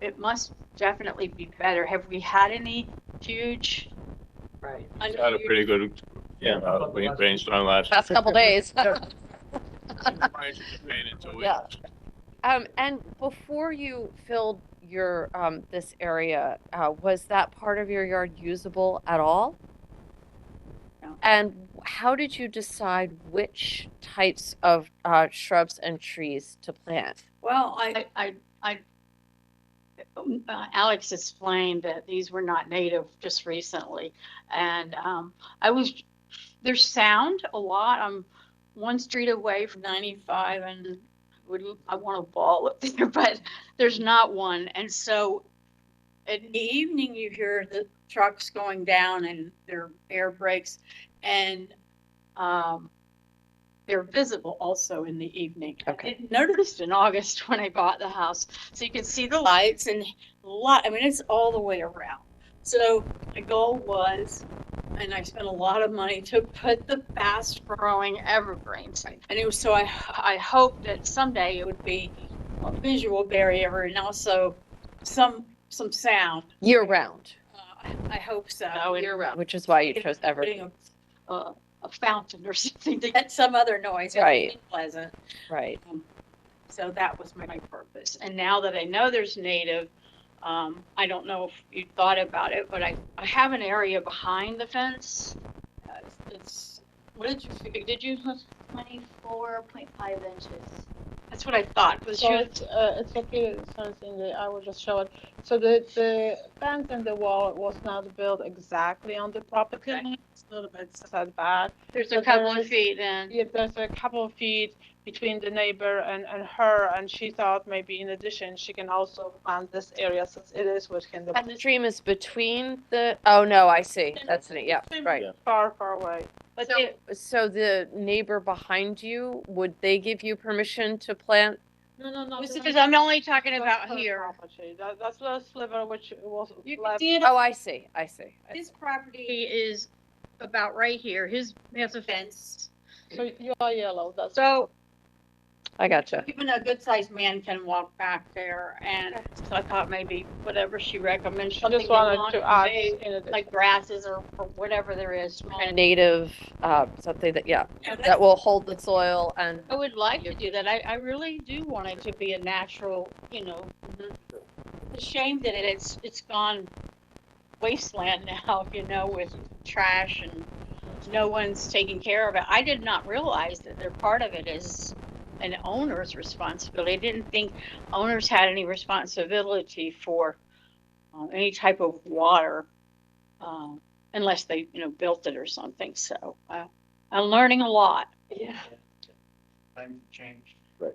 it must definitely be better. Have we had any huge? Right. Had a pretty good, rainstorm last. Past couple days. Prior to the rain in 2 weeks. Yeah. And before you filled your this area, was that part of your yard usable at all? No. And how did you decide which types of shrubs and trees to plant? Well, Alex explained that these were not native just recently, and there's sound a lot. I'm one street away from 95, and I want a ball up there, but there's not one. And so in the evening, you hear the trucks going down and their air brakes, and they're visible also in the evening. Okay. I didn't notice in August when I bought the house. So you can see the lights and a lot, I mean, it's all the way around. So my goal was, and I spent a lot of money to put the fast growing evergreens. And it was, so I hope that someday it would be a visual barrier and also some sound. Year round. I hope so. Year round, which is why you chose evergreen. A fountain or something to get some other noise. Right. Pleasant. Right. So that was my purpose. And now that I know there's native, I don't know if you thought about it, but I have an area behind the fence. It's, what did you figure? Did you? 24.5 inches. That's what I thought. Was So you? it's okay, something that I will just show it. So the fence and the wall was not built exactly on the property Okay. line. It's a little bit setback. There's So a couple there of feet in. Yeah, there's a couple of feet between the neighbor and her, and she thought maybe in addition, she can also plant this area since it is within the. And the stream is between the, oh no, I see. That's it. Yeah, right. Far, far away. But So, so the neighbor behind you, would they give you permission to plant? No. because I'm only talking about That's her here. property. That's the sliver which was You can left. see it. Oh, I see. I see. His property is about right here. His has a fence. So you are yellow, that's. So I gotcha. even a good sized man can walk back there, and so I thought maybe whatever she recommends. I something just they wanted want to add made, in addition. like grasses or whatever there is. Kind of native, something that, yeah, Yeah, that will hold the soil and, I would like to do that. I really do want it to be a natural, you know. It's a shame that it's gone wasteland now, you know, with trash and no one's taking care of it. I did not realize that they're part of it is an owner's responsibility. I didn't think owners had any responsibility for any type of water, unless they, you know, built it or something. So I'm learning a lot. Yeah. Time changed. Right.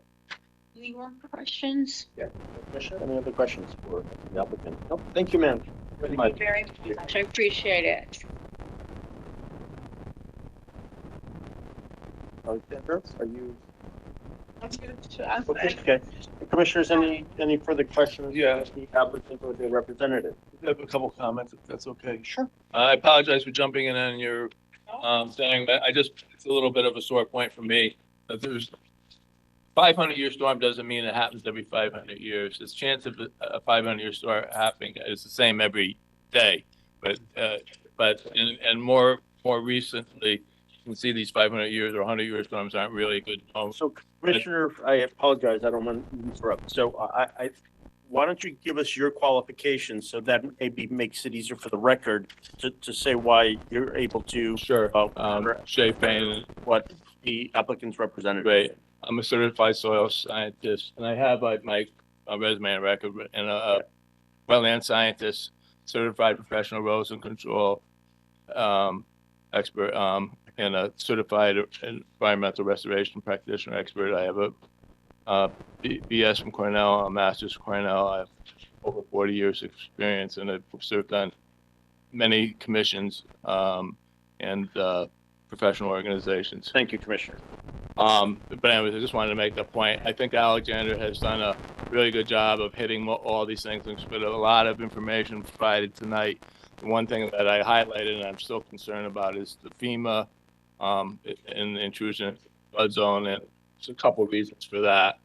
Any more questions? Commissioner, any other questions for the applicant? Nope. Thank you, ma'am. Very much. Very much. I appreciate it. Alexander, are you? That's good to answer. Okay. Commissioners, any further questions? Yeah. of The applicant or the representative? I have a couple comments, if that's okay. Sure. I apologize for jumping in on your, saying that it's a little bit of a sore point for me. That there's 500-year storm doesn't mean it happens every 500 years. This chance of a 500-year storm happening is the same every day. And more recently, you can see these 500 years or 100-year storms aren't really good. So Commissioner, I apologize, I don't want to interrupt. So why don't you give us your qualifications so that maybe makes it easier for the record to say why you're able to. Sure. Shay Payne, What the applicant's representative. great. I'm a certified soil scientist, and I have like my resume and record, and a wetland scientist, certified professional erosion control expert, and a certified environmental restoration practitioner expert. I have a BS from Cornell, a master's from Cornell. I have over 40 years experience, and I've served on many commissions and professional organizations. Thank you, Commissioner. But anyways, I just wanted to make that point. I think Alexander has done a really good job of hitting all these things. There's been a lot of information provided tonight. The one thing that I highlighted and I'm still concerned about is the FEMA and the intrusion flood zone, and there's a couple of reasons for that.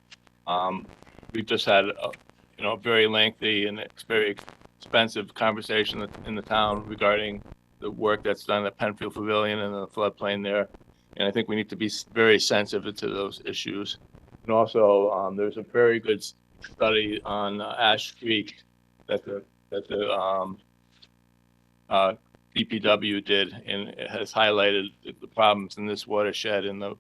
We've just had a very lengthy and very expensive conversation in the town regarding the work that's done at Penfield Pavilion and the floodplain there. And I think we need to be very sensitive to those issues. And also, there's a very good study on Ash Creek that the DPW did, and it has highlighted the problems in this watershed and the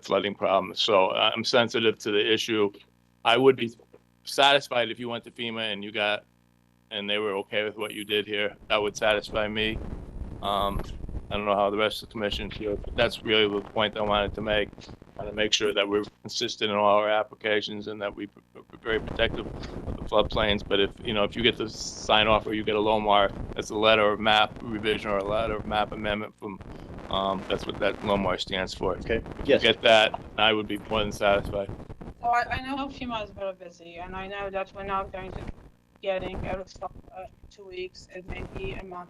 flooding problems. So I'm sensitive to the issue. I would be satisfied if you went to FEMA and they were okay with what you did here. That would satisfy me. I don't know how the rest of the commission feels, but that's really the point I wanted to make. I want to make sure that we're consistent in all our applications and that we're very protective of the floodplains. But if you get the sign off or you get a LOMAR, that's a letter of map revision or a letter of map amendment from, that's what that LOMAR stands for. Okay. Yes. Get that, I would be more than satisfied. So I know FEMA is very busy, and I know that we're not going to be getting a response in 2 weeks. It may be a month.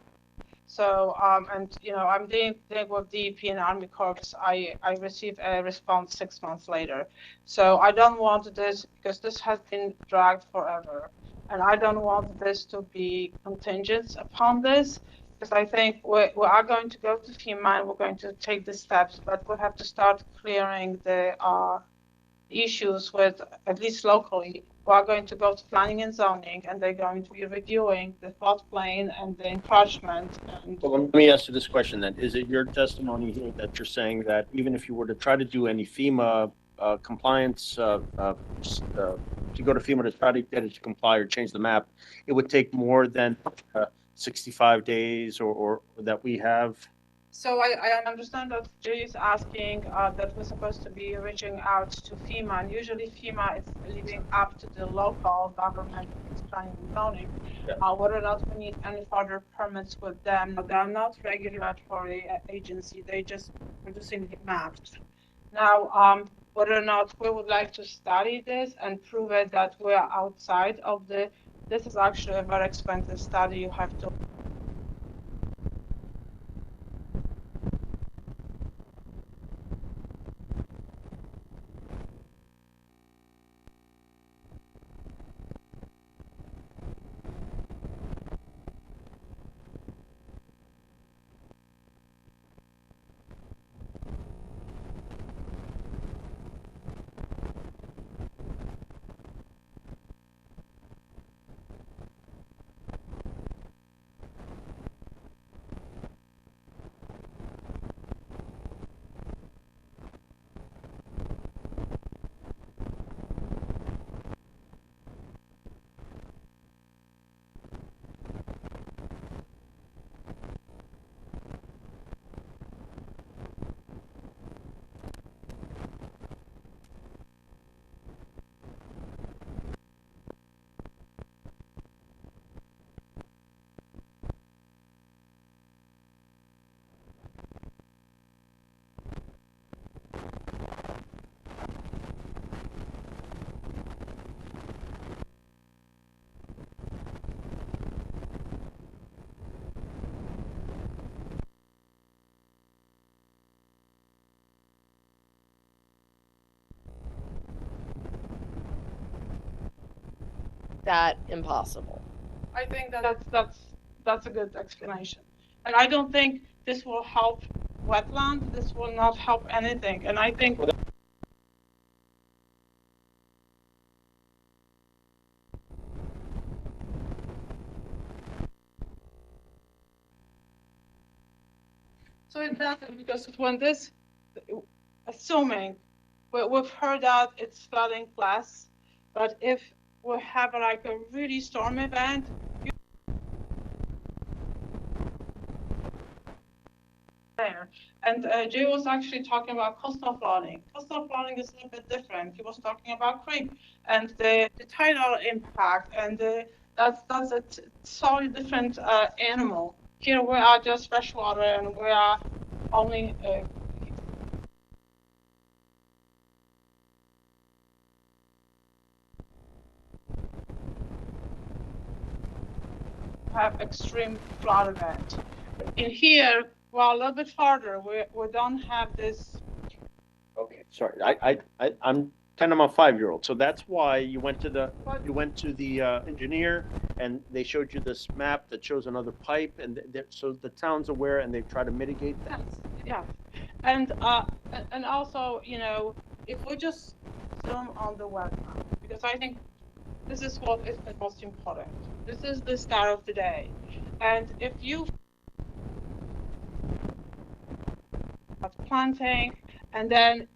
So, I'm dealing with DEP and Army Corps. I received a response 6 months later. So I don't want this, because this has been dragged forever. And I don't want this to be contingent upon this, because I think we are going to go to FEMA and we're going to take the steps, but we have to start clearing the issues with, at least locally. We are going to go to planning and zoning, and they're going to be reviewing the floodplain and the encroachment. Well, let me ask you this question then. Is it your testimony here that you're saying that even if you were to try to do any FEMA compliance, to go to FEMA to try to get it to comply or change the map, it would take more than 65 days or that we have? So I understand that Julie is asking that we're supposed to be reaching out to FEMA, and usually FEMA is leaving up to the local government, planning and zoning, whether or not we need any further permits with them. They're not regulatory agency; they just producing the maps. Now, whether or not we would like to study this and prove it that we are outside of this is actually a very expensive study. You have to. that impossible. I think that's a good explanation. And I don't think this will help wetland. This will not help anything. And I think so exactly because when this, assuming we've heard that it's flooding less, but if we have like a really storm event, there. And Jay was actually talking about coastal flooding. Coastal flooding is a little bit different. He was talking about creek and the tidal impact, and that's a totally different animal. Here we are just freshwater, and we are only have extreme flood event. In here, we're a little bit farther. We don't have this. Okay, sorry, I'm kind of a 5-year-old, so that's why you went to the engineer and they showed you this map that shows another pipe, and so the town's aware and they try to mitigate that. Yeah, and also, you know, if we just zoom on the wetland, because I think this is what is the most important. This is the start of the day, and if you planting, and then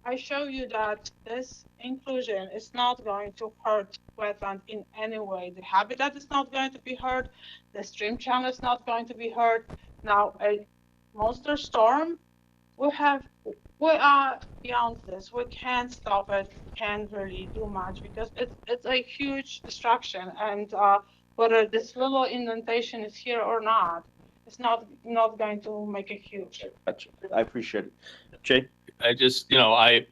I show you that this inclusion is not going to hurt wetland in any way. The habitat is not going to be hurt. The stream channel is not going to be hurt. Now, a monster storm, we are beyond this. We can't stop it. Can't really do much because it's a huge destruction. And whether this little indentation is here or not, it's not going to make a huge. Gotcha. I appreciate it. Jay? I just, well, I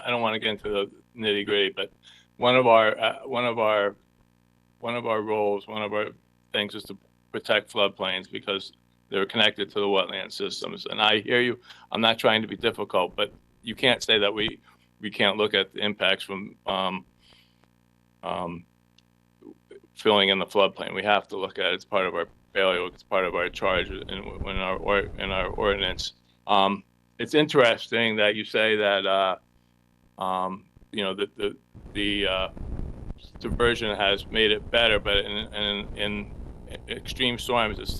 don't want to get into the nitty gritty, but one of our roles, one of our things is to protect floodplains because they're connected to the wetland systems. And I hear you. I'm not trying to be difficult, but you can't say that we can't look at the impacts from filling in the floodplain. We have to look at it as part of our bailiwick. It's part of our charge in our ordinance. It's interesting that you say that the diversion has made it better, but in extreme storms, it's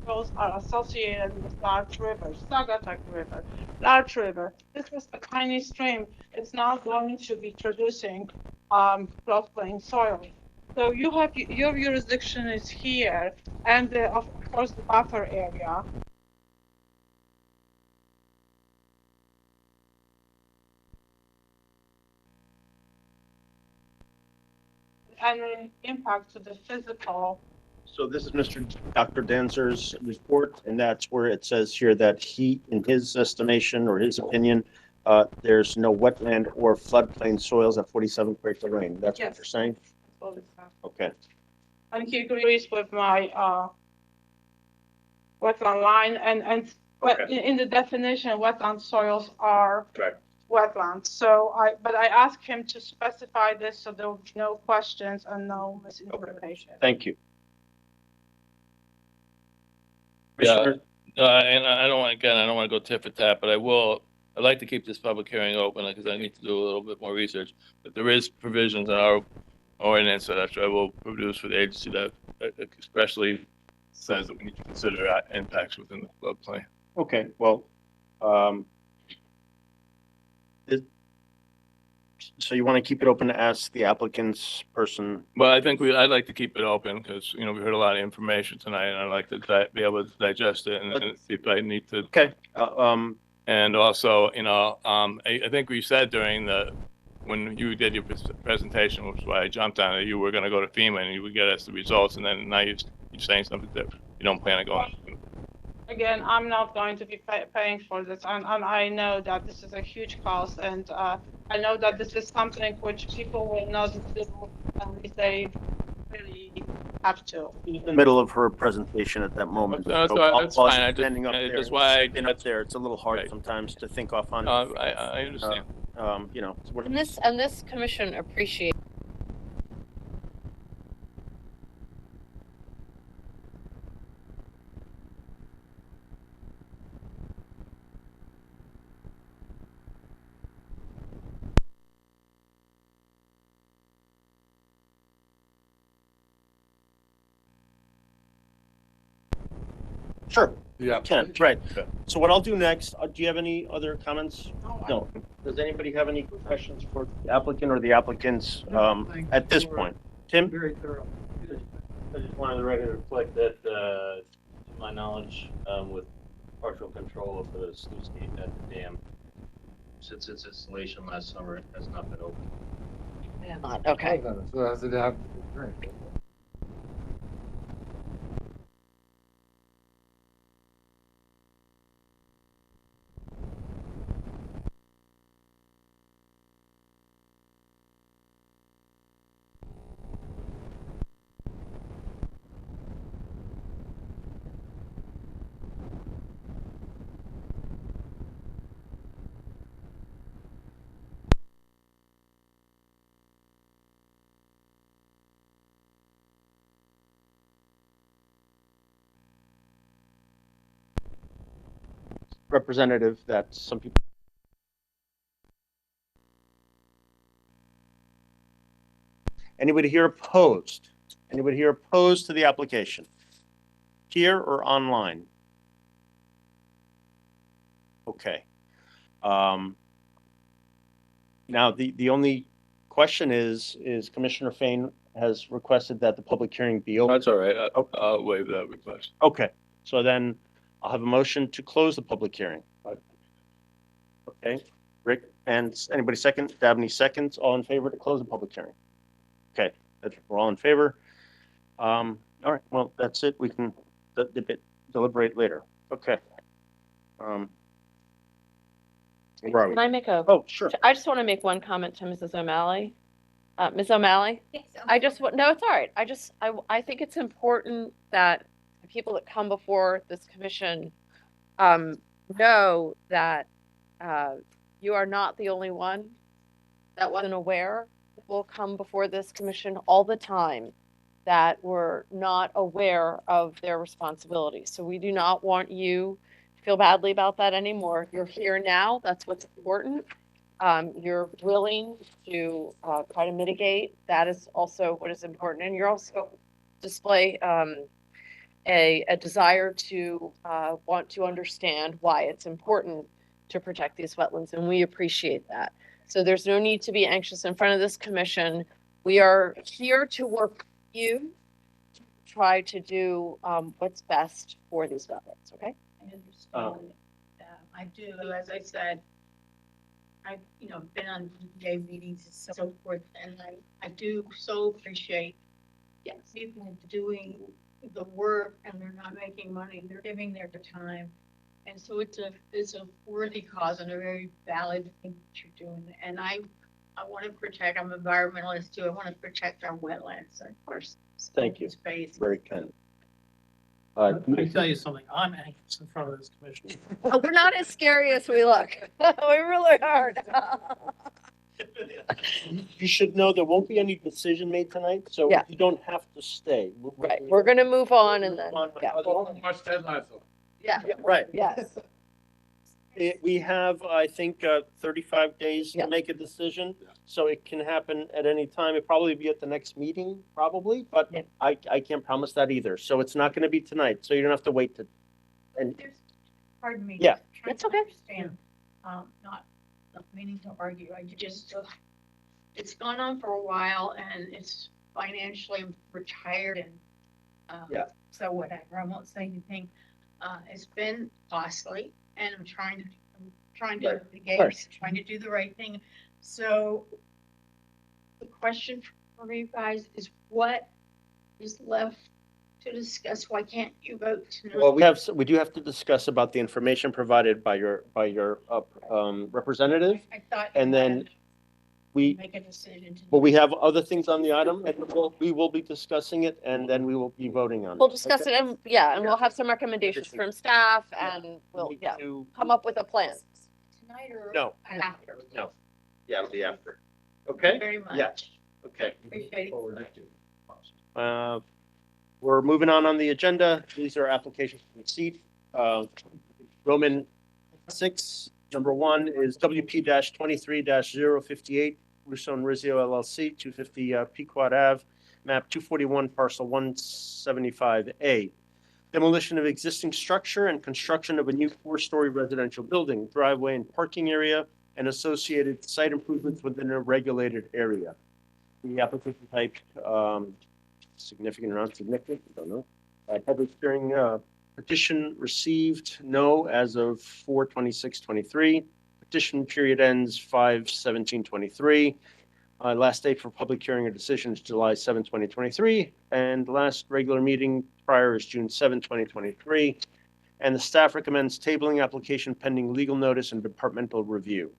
Those are associated with large rivers, Sagatuck River, large river. This was a tiny stream. It's now going to be producing floodplain soil. So you have your jurisdiction is here, and of course the buffer area. And an impact to the physical. So this is Dr. Danzer's report, and that's where it says here that he, in his estimation or his opinion, there's no wetland or floodplain soils at 47 Quaker Lane. That's what Yes. you're saying? Okay. And he agrees with my wetland line, and Okay. in the definition, wetland soils are Correct. wetlands. So I asked him to specify this so there will be no questions and no misinterpretation. Thank you. Yeah. Commissioner? And I don't want to go tit for tat, but I'd like to keep this public hearing open because I need to do a little bit more research. But there is provisions in our ordinance that I will produce for the agency that especially says that we need to consider impacts within the floodplain. Okay, well, so you want to keep it open to ask the applicant's person? Well, I think I'd like to keep it open because, we heard a lot of information tonight and I'd like to be able to digest it and if I need to. Okay, And also, I think we said when you did your presentation, which is why I jumped on it, you were gonna go to FEMA and you would get us the results, and then now you're saying something that you don't plan on going. Again, I'm not going to be paying for this, and I know that this is a huge cost, and I know that this is something which people will not do unless they really have to. In the middle of her presentation at that moment. No, So that's while fine. she's standing up there, That's why and up there, it's a little hard Right. sometimes to think off on. I understand. It's what- And this commission appreciates. Sure, Yeah. Ken, right. So what I'll do next, do you have any other comments? No. Does anybody have any questions for the applicant or the applicants, at this point? Tim? Very thorough. I just wanted the record to reflect that, to my knowledge, with partial control of the sluice gate at the dam, since its installation last summer, it has not been opened. Okay. So does it have to be drink? Representative that some people. Anybody here opposed? Anybody here opposed to the application? Here or online? Okay. Now, the only question is Commissioner Fain has requested that the public hearing be open. That's all right. I'll waive that request. Okay, so then I'll have a motion to close the public hearing. Okay, Rick, and anybody second? Dabney seconds. All in favor to close the public hearing? Okay, we're all in favor. All right, well, that's it. We can deliberate later. Okay. Where are we? Can I make a, Oh, sure. I just want to make one comment to Mrs. O'Malley. Ms. O'Malley, I just, no, it's all right. I think it's important that the people that come before this commission know that you are not the only one that wasn't aware. Will come before this commission all the time that were not aware of their responsibilities. So we do not want you to feel badly about that anymore. You're here now. That's what's important. You're willing to try to mitigate. That is also what is important. And you're also display a desire to want to understand why it's important to protect these wetlands. And we appreciate that. So there's no need to be anxious in front of this commission. We are here to work with you to try to do what's best for these wetlands, okay? I understand. I do, as I said, I've, been on DA meetings and so forth, and I do so appreciate, yes, people doing the work and they're not making money, they're giving their time. And so it's a worthy cause and a very valid thing that you're doing. And I want to protect, I'm an environmentalist too, I want to protect our wetlands, of course. Thank you. Space. Very kind. Let me tell you something, I'm anxious in front of this commission. Oh, we're not as scary as we look. We really aren't. You should know there won't be any decision made tonight, so Yeah. you don't have to stay. Right, we're gonna move on and then, yeah, Much deadline. yeah, Right. yes. We have, I think, 35 days Yeah. to make a decision, Yeah. so it can happen at any time. It'll probably be at the next meeting, probably, but Yeah. I can't promise that either. So it's not gonna be tonight, so you don't have to wait to. And Pardon me. Yeah. Trying That's to okay. understand, not meaning to argue, I just, it's gone on for a while and it's financially retired and, Yeah. so whatever, I won't say anything. It's been costly and I'm trying to I'm trying Right, to, of again, course. trying to do the right thing. So the question for you guys is what is left to discuss? Why can't you vote tonight? Well, we do have to discuss about the information provided by your representative. I thought. And then we, Make a decision tonight. well, we have other things on the item and we will be discussing it and then we will be voting on it. We'll discuss Okay? it and, yeah, and we'll have some recommendations from staff and We we'll, need yeah, to- come up with a plan. Tonight or? No. After? No. Yeah, it'll be after. Thank Okay? you very much. Yeah. Okay. Appreciate it. We're moving on the agenda. These are applications for receipt. Roman 6, number 1 is WP-23-058, Russo and Rizzio LLC, 250 Pequot Ave, map 241, parcel 175A. Demolition of existing structure and construction of a new 4-story residential building, driveway and parking area, and associated site improvements within a regulated area. The application type, significant or non-significant, I don't know. Public hearing petition received, no, as of 4/26/23. Petition period ends 5/17/23. Last date for public hearing or decision is July 7, 2023. And the last regular meeting prior is June 7, 2023. And the staff recommends tabling application pending legal notice and departmental review.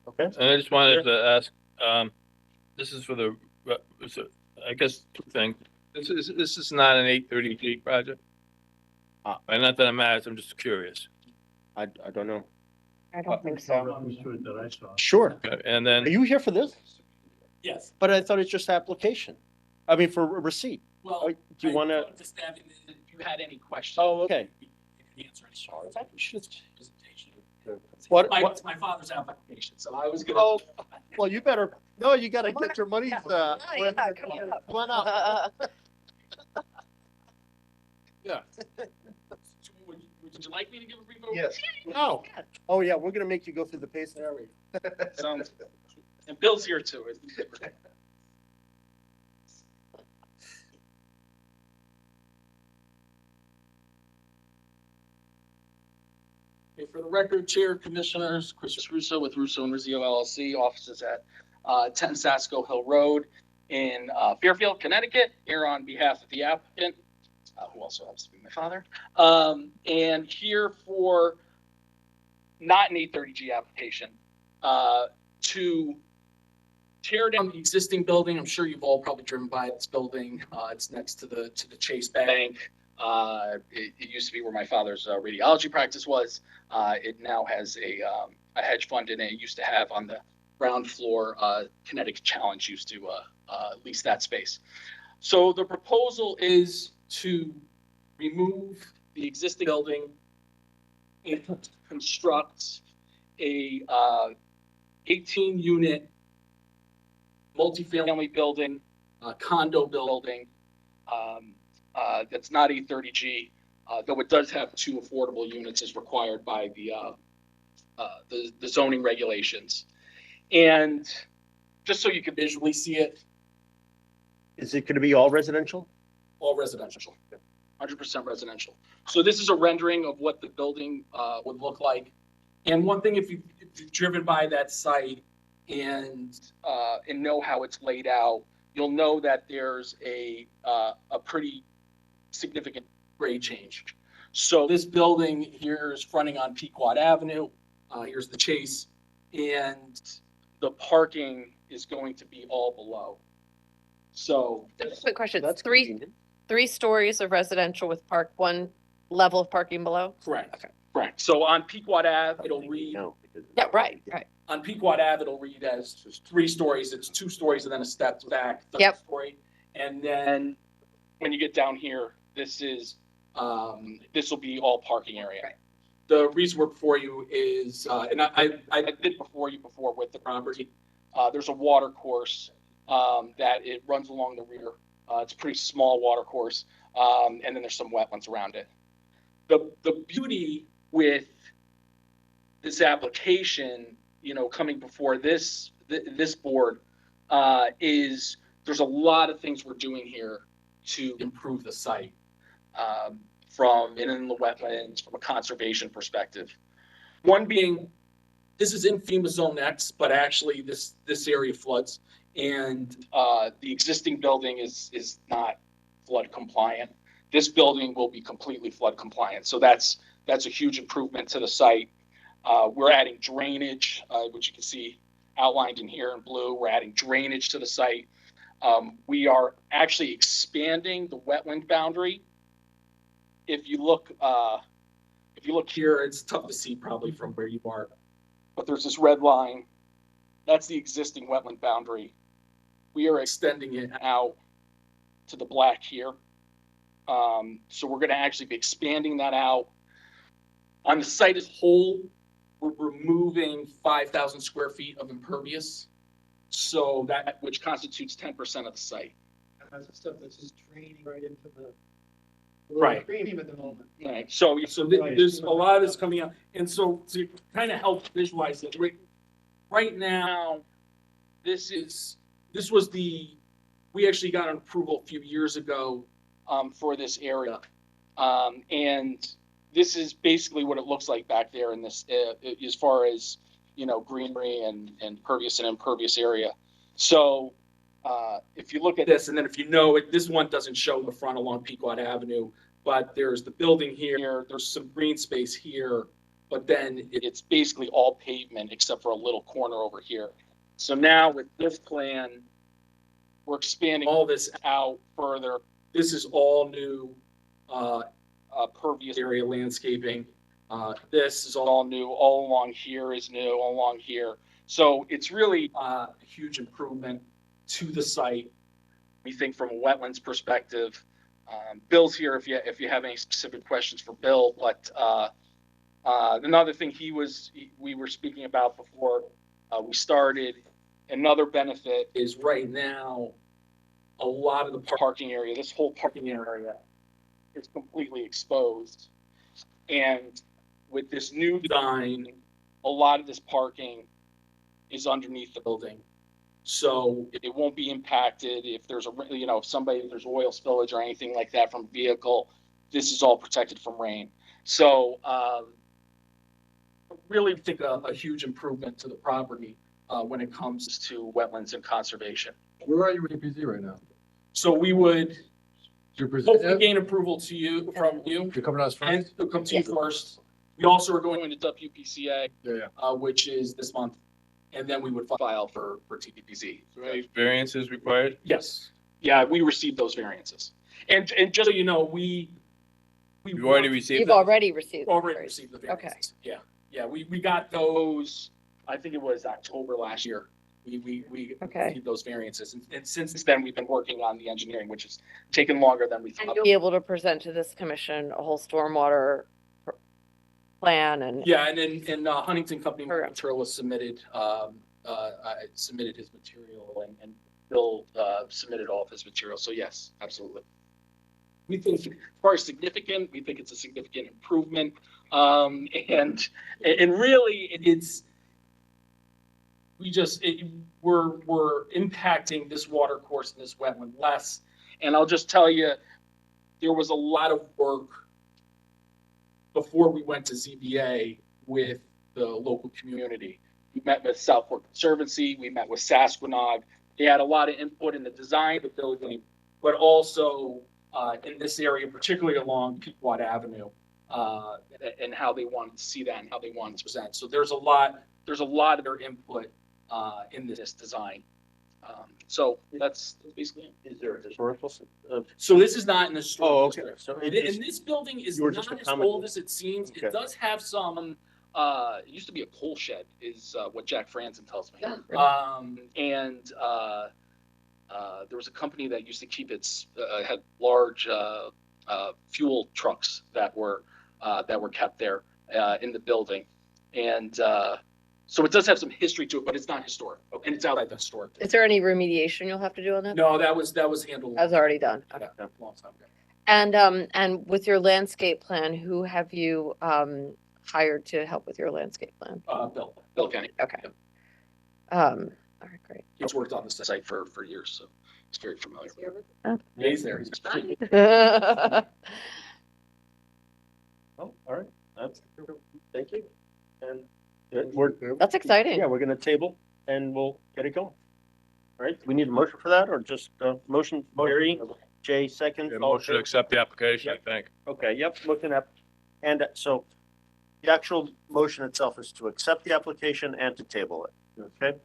Okay. And I just wanted to ask, this is for the, I guess, two things. This is not an 830G project? And not that it matters, I'm just curious. I don't know. I don't think so. Understood that I saw. Sure. Okay, and Are then, you here for this? Yes, But I thought it's just application. I mean, for receipt. well. Do you want to? If you had any questions. Oh, okay. You can answer any Sorry, questions. we should- Presentation. What- It's my father's application, so I was gonna. Oh, well, you better, no, you gotta get your money. Yeah, come on up. Yeah. Would you like me to give a brief overview? Yes. No. Oh, yeah, we're gonna make you go through the pace area. Sounds good. And Bill's here too. Okay, for the record, Chair, Commissioners, Chris Russo with Russo and Rizzio LLC, offices at 10 Sasco Hill Road in Fairfield, Connecticut, here on behalf of the applicant, who also happens to be my father, and here for not an 830G application, to tear down the existing building. I'm sure you've all probably driven by this building. It's next to the Chase Bank. It used to be where my father's radiology practice was. It now has a hedge fund in it. It used to have on the ground floor, Connecticut Challenge used to lease that space. So the proposal is to remove the existing building and construct a 18-unit multifamily building, condo building, that's not 830G, though it does have 2 affordable units as required by the zoning regulations. And just so you can visually see it, Is it gonna be all residential? all residential, 100% residential. So this is a rendering of what the building would look like. And one thing, if you've driven by that site and know how it's laid out, you'll know that there's a pretty significant grade change. So this building here is fronting on Pequot Avenue. Here's the Chase, and the parking is going to be all below. So Quick question, That's three convenient. stories of residential with one level of parking below? correct, Okay. correct. So on Pequot Ave, it'll read. No, because- Yeah, right. On Pequot Ave, it'll read as 3 stories. It's 2 stories and then a step back, third Yep. story. And then when you get down here, this will be all parking area. The reason we're before you is, and I did before with the property. There's a water course that it runs along the rear. It's a pretty small water course, and then there's some wetlands around it. The beauty with this application, coming before this board, is there's a lot of things we're doing here to improve the site. from in the wetlands from a conservation perspective. One being, this is in FEMA Zone X, but actually this area floods, and the existing building is not flood compliant. This building will be completely flood compliant, so that's a huge improvement to the site. We're adding drainage, which you can see outlined in here in blue. We're adding drainage to the site. We are actually expanding the wetland boundary. If you look here, it's tough to see probably from where you are, but there's this red line. That's the existing wetland boundary. We are extending it out to the black here. So we're going to actually be expanding that out. On the site as a whole, we're removing 5,000 square feet of impervious, so that which constitutes 10% of the site. That's the stuff that's just draining right into the Right. stream at the moment. Right. So there's a lot of this coming out, and so to kind of help visualize it, right now, we actually got an approval a few years ago for this area, and this is basically what it looks like back there in this as far as greenery and pervious and impervious area. So if you look at this, and then if this one doesn't show the front along Pequot Avenue, but there's the building here, there's some green space here, but then it's basically all pavement except for a little corner over here. So now with this plan, we're expanding all this out further. This is all new pervious area landscaping. This is all new. All along here is new. All along here. So it's really a huge improvement to the site. We think from a wetlands perspective. Bill's here if you have any specific questions for Bill. But another thing we were speaking about before we started. Another benefit is right now, a lot of the parking area, this whole parking area, is completely exposed. And with this new design, a lot of this parking is underneath the building. So it won't be impacted if there's if there's oil spillage or anything like that from a vehicle. This is all protected from rain. So really think a huge improvement to the property when it comes to wetlands and conservation. Where are you with APZ right now? So we would You're hopefully presenting, gain approval from you, you're coming to us and first? it'll come to you first. We also are going to WPCA, Yeah. which is this month, and then we would file for TPPZ. So any variances required? Yes. Yeah, we received those variances. And just so you know, we You've already received You've them? already received. them, already right? received the variances. Yeah. Yeah, we got those, I think it was October last year. We Okay. received those variances. And since then, we've been working on the engineering, which has taken longer than we And thought. you'll be able to present to this commission a whole stormwater plan and. Yeah, and then Huntington Company Correct. Material was submitted, submitted his material, and Bill submitted all of his material. So yes, absolutely. We think, as far as significant, we think it's a significant improvement, and really we're impacting this water course and this wetland less. And I'll just tell you, there was a lot of work before we went to ZBA with the local community. We met with Southport Conservancy, we met with Sasquatch. They had a lot of input in the design of the building, but also in this area, particularly along Pequot Avenue, and how they wanted to see that and how they wanted to present. So there's a lot of their input in this design. So that's basically it. Is there a historical? So this is not in the historical Okay. district. So And this building is You were not just a as comment- old as it seems. Okay. It does have some, it used to be a coal shed is what Jack Franzen tells me. There was a company that used to keep had large fuel trucks that were kept there in the building. And so it does have some history to it, but it's not historic. And it's outside the historic. Is there any remediation you'll have to do on that? No, that was handled. That's already done. Yeah, a long time ago. And with your landscape plan, who have you hired to help with your landscape plan? Bill Kenny. Okay. All right, great. He's worked on the site for years, so he's very familiar. Oh. Yeah, he's there. Thank you. And That's exciting. yeah, we're gonna table and we'll get it going. All right, we need a motion for that or just motion, Barry, Jay, second? Yeah, all in motion to favor? accept the application, I Yep. think. Okay, yep, looking at, and so the actual motion itself is to accept the application and to table it, okay?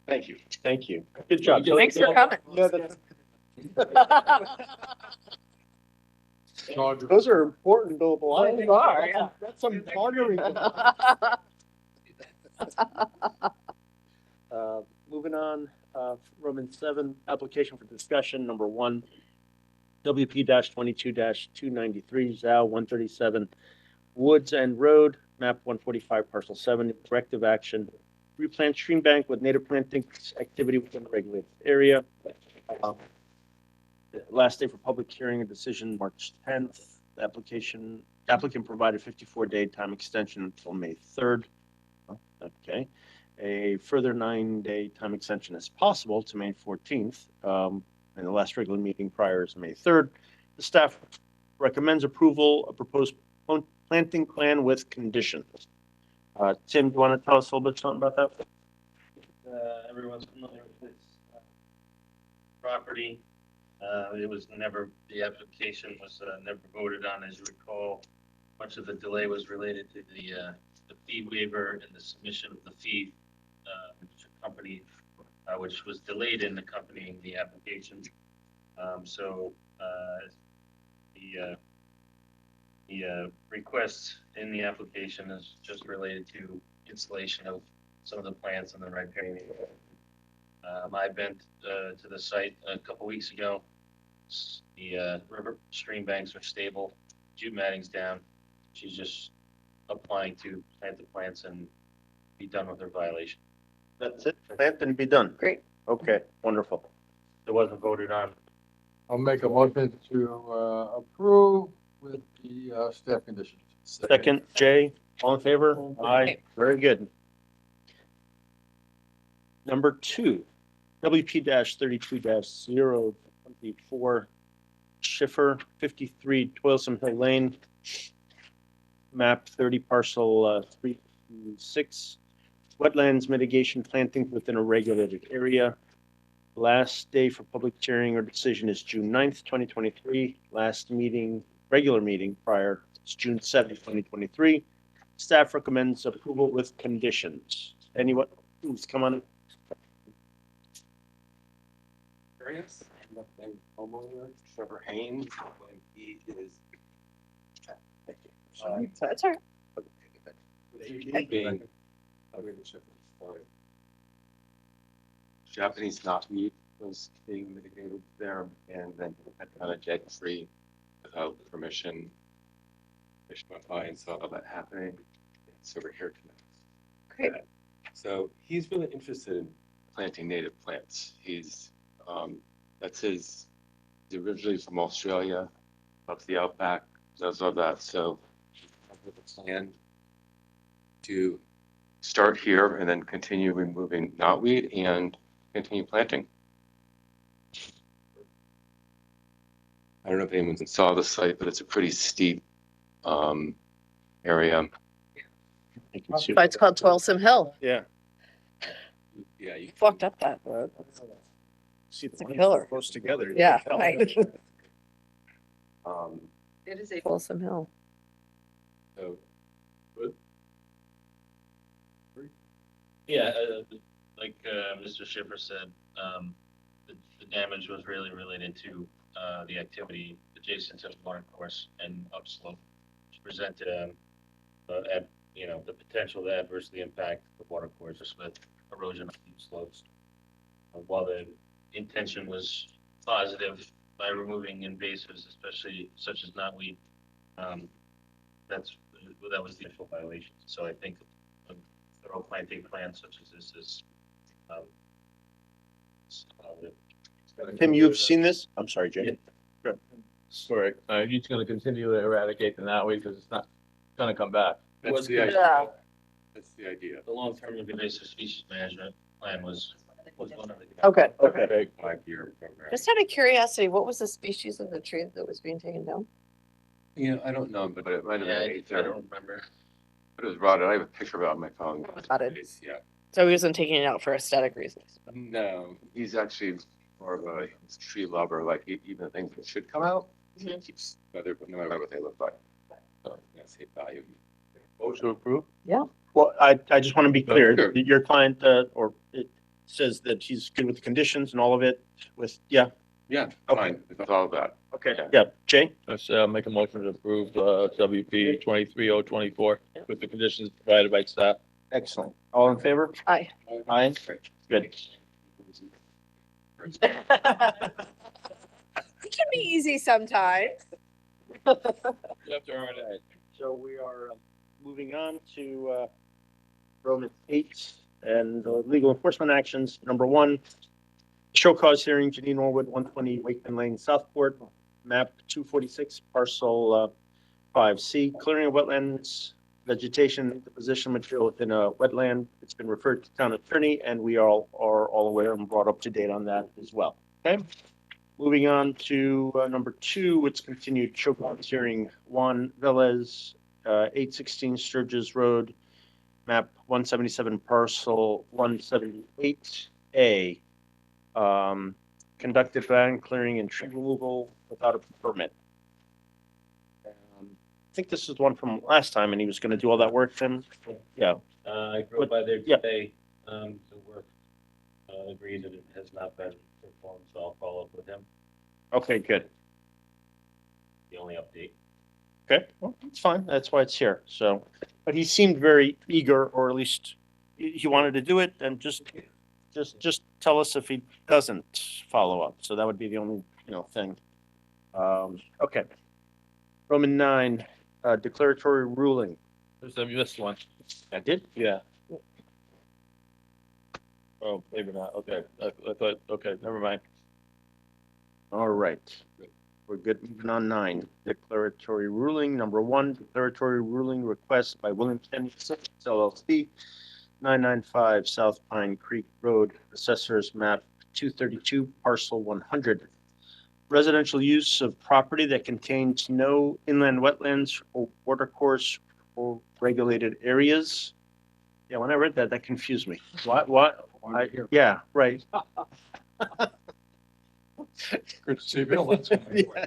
Thank you. Thank you. Good job. Thanks for coming. Yeah, those are important billable items. Those are, yeah. That's some pondering. Moving on, Roman 7, application for discussion, number 1, WP-22-293, ZAO 137, Woods End Road, map 145, parcel 7, corrective action, replant stream bank with native planting activity within the regulated area. The last day for public hearing and decision, March 10th. The applicant provided 54-day time extension until May 3rd. Oh, okay. A further 9-day time extension is possible to May 14th. And the last regular meeting prior is May 3rd. The staff recommends approval of proposed planting plan with conditions. Tim, do you want to tell us a little bit something about that? Everyone's familiar with this property. The application was never voted on, as you recall. Much of the delay was related to the fee waiver and the submission of the fee, which was delayed in accompanying the application. The request in the application is just related to installation of some of the plants in the riparian area. I been to the site a couple weeks ago. The river stream banks are stable. Jute matting's down. She's just applying to plant the plants and be done with her violation. That's it? Plant and be done. Great. Okay, wonderful. It wasn't voted on. I'll make a motion to approve with the staff conditions. Second, Jay, all in favor? Aye, very good. Number 2, WP-32-024, Schiffer, 53 Toilsome Hill Lane, map 30, parcel 326, wetlands mitigation planting within a regulated area. Last day for public hearing or decision is June 9th, 2023. Last meeting, regular meeting prior is June 7th, 2023. Staff recommends approval with conditions. Anyone, please come on. Various, and homeowner Trevor Haynes, and he is. Thank you. That's all right. Being Japanese knotweed was being mitigated there, and then had kind of dead tree without permission. Fish went by and saw all that happening, so we're here tonight. Great. So he's really interested in planting native plants. He's he's originally from Australia, loves the outback, does all that. So with a plan to start here and then continue removing knotweed and continue planting. I don't know if anyone saw the site, but it's a pretty steep area. It's called Toilsome Hill. Yeah. Yeah, you Fucked up that road. See It's a killer. close together. Yeah, right. It is a Toilsome Hill. so Yeah, like Mr. Schiffer said, the damage was really related to the activity adjacent to the water course and upslope, which presented the potential to adversely impact the water courses with erosion of steep slopes. While the intention was positive by removing invasives, especially such as knotweed, that was the initial violation. So I think a thorough planting plan such as this is positive. Tim, you've seen this? I'm sorry, Jay. Correct. He's gonna continue to eradicate the knotweed because it's not gonna come back. that's the Yeah. idea. That's the idea. The long-term invasive species management plan was one of the. Okay. Okay. 5-year program. Just out of curiosity, what was the species of the tree that was being taken down? Yeah, I don't know, but it might have Yeah, been I 8:30. don't remember. But it was rotted. I have a picture of it on my phone. Rotted. Yeah. So he wasn't taking it out for aesthetic reasons. No, he's actually more of a tree lover, like even things that should come out, he keeps, no matter what they look like. So, that's his value. Motion to approve? Well, I just want to be clear, Sure. that your client, or it says that he's good with the conditions and all of it with, yeah, Yeah, Okay. fine, it's all of that. okay, Yeah. yeah, Jay? Let's, make a motion to approve, WP 23024 with the conditions provided by staff. Excellent. All in favor? Aye. Aye, good. It can be easy sometimes. You have to earn it. So we are moving on to Roman 8 and legal enforcement actions. Number 1, show cause hearing, Janine Norwood, 120 Wakeman Lane, Southport, map 246, parcel 5C, clearing of wetlands, vegetation, deposition material within a wetland. It's been referred to town attorney, and we are all aware and brought up to date on that as well. Okay. Moving on to number 2, it's continued show cause hearing, Juan Velez, 816 Sturgis Road, map 177, parcel 178A. Conducted land clearing and tree removal without a permit. I think this is the one from last time, and he was going to do all that work, Tim. Yeah. I drove by there Yeah. today, the work, agreed that it has not been performed, so I'll follow up with him, Okay, good. the only update. Okay, well, it's fine. That's why it's here. So, but he seemed very eager, or at least he wanted to do it, and just tell us if he doesn't follow up. So that would be the only, thing. Okay. Roman 9, declaratory ruling. There's a missed one. I did? Yeah. Oh, maybe not. Okay. I thought, okay, never mind. All right. We're good. Moving on 9, declaratory ruling. Number 1, declaratory ruling request by William Kennedy LLC, 995 South Pine Creek Road, assessors map 232, parcel 100. Residential use of property that contains no inland wetlands or watercourse or regulated areas. Yeah, when I read that, that confused me. What? Yeah, right. Good to see you, Bill. That's Yeah.